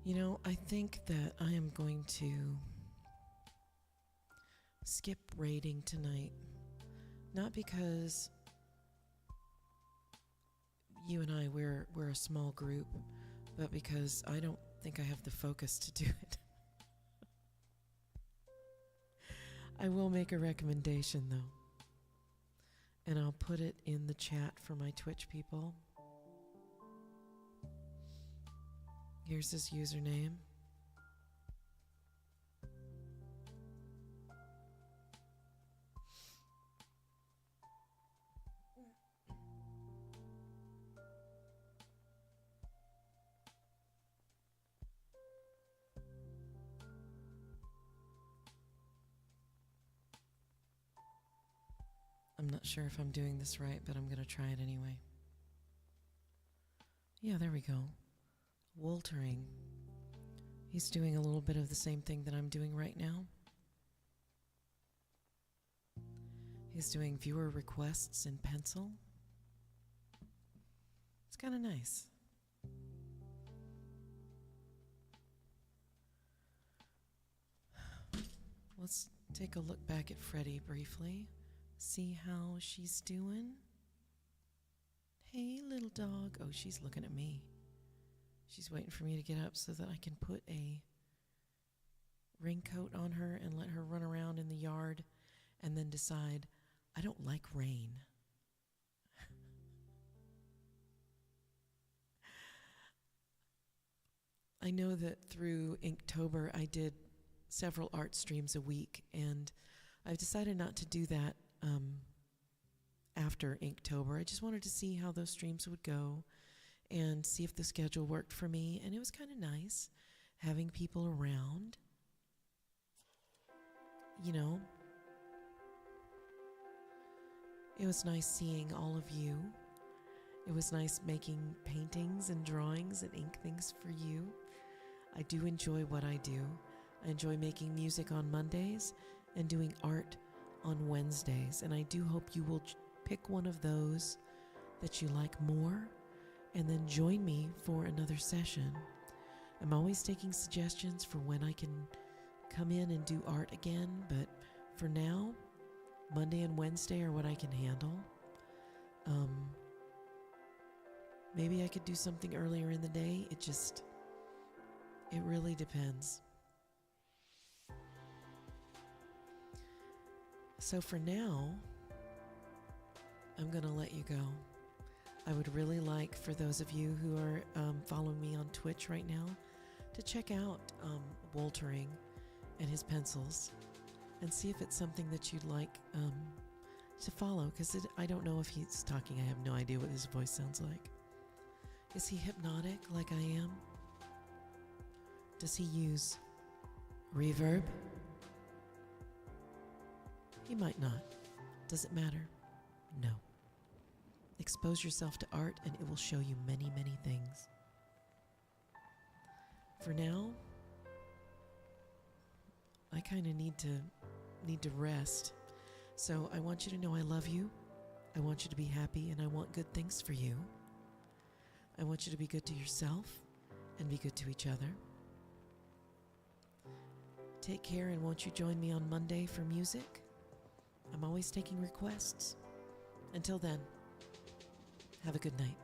You know, I think that I am going to skip raiding tonight. Not because, you and I, we're a small group, but because I don't think I have the focus to do it, I will make a recommendation though. And I'll put it in the chat for my Twitch people. Here's his username. I'm not sure if I'm doing this right, but I'm going to try it anyway. Yeah, there we go. Woltering. He's doing a little bit of the same thing that I'm doing right now. He's doing viewer requests in pencil. It's kind of nice. Let's take a look back at Freddie briefly. See how she's doing. Hey, little dog. Oh, she's looking at me. She's waiting for me to get up so that I can put a raincoat on her and let her run around in the yard and then decide, I don't like rain. I know that through Inktober I did several art streams a week, and I've decided not to do that after Inktober. I just wanted to see how those streams would go and see if the schedule worked for me, and it was kind of nice having people around. You know, it was nice seeing all of you. It was nice making paintings and drawings and ink things for you. I do enjoy what I do. I enjoy making music on Mondays and doing art on Wednesdays, and I do hope you will pick one of those that you like more and then join me for another session. I'm always taking suggestions for when I can come in and do art again, but for now, Monday and Wednesday are what I can handle. Maybe I could do something earlier in the day. It really depends. So for now, I'm going to let you go. I would really like for those of you who are following me on Twitch right now to check out Woltering and his pencils and see if it's something that you'd like to follow, because I don't know if he's talking. I have no idea what his voice sounds like. Is he hypnotic like I am? Does he use reverb? He might not. Does it matter? No. Expose yourself to art and it will show you many, many things. For now, I kind of need to rest. So I want you to know I love you. I want you to be happy, and I want good things for you. I want you to be good to yourself and be good to each other. Take care, and won't you join me on Monday for music? I'm always taking requests. Until then, have a good night.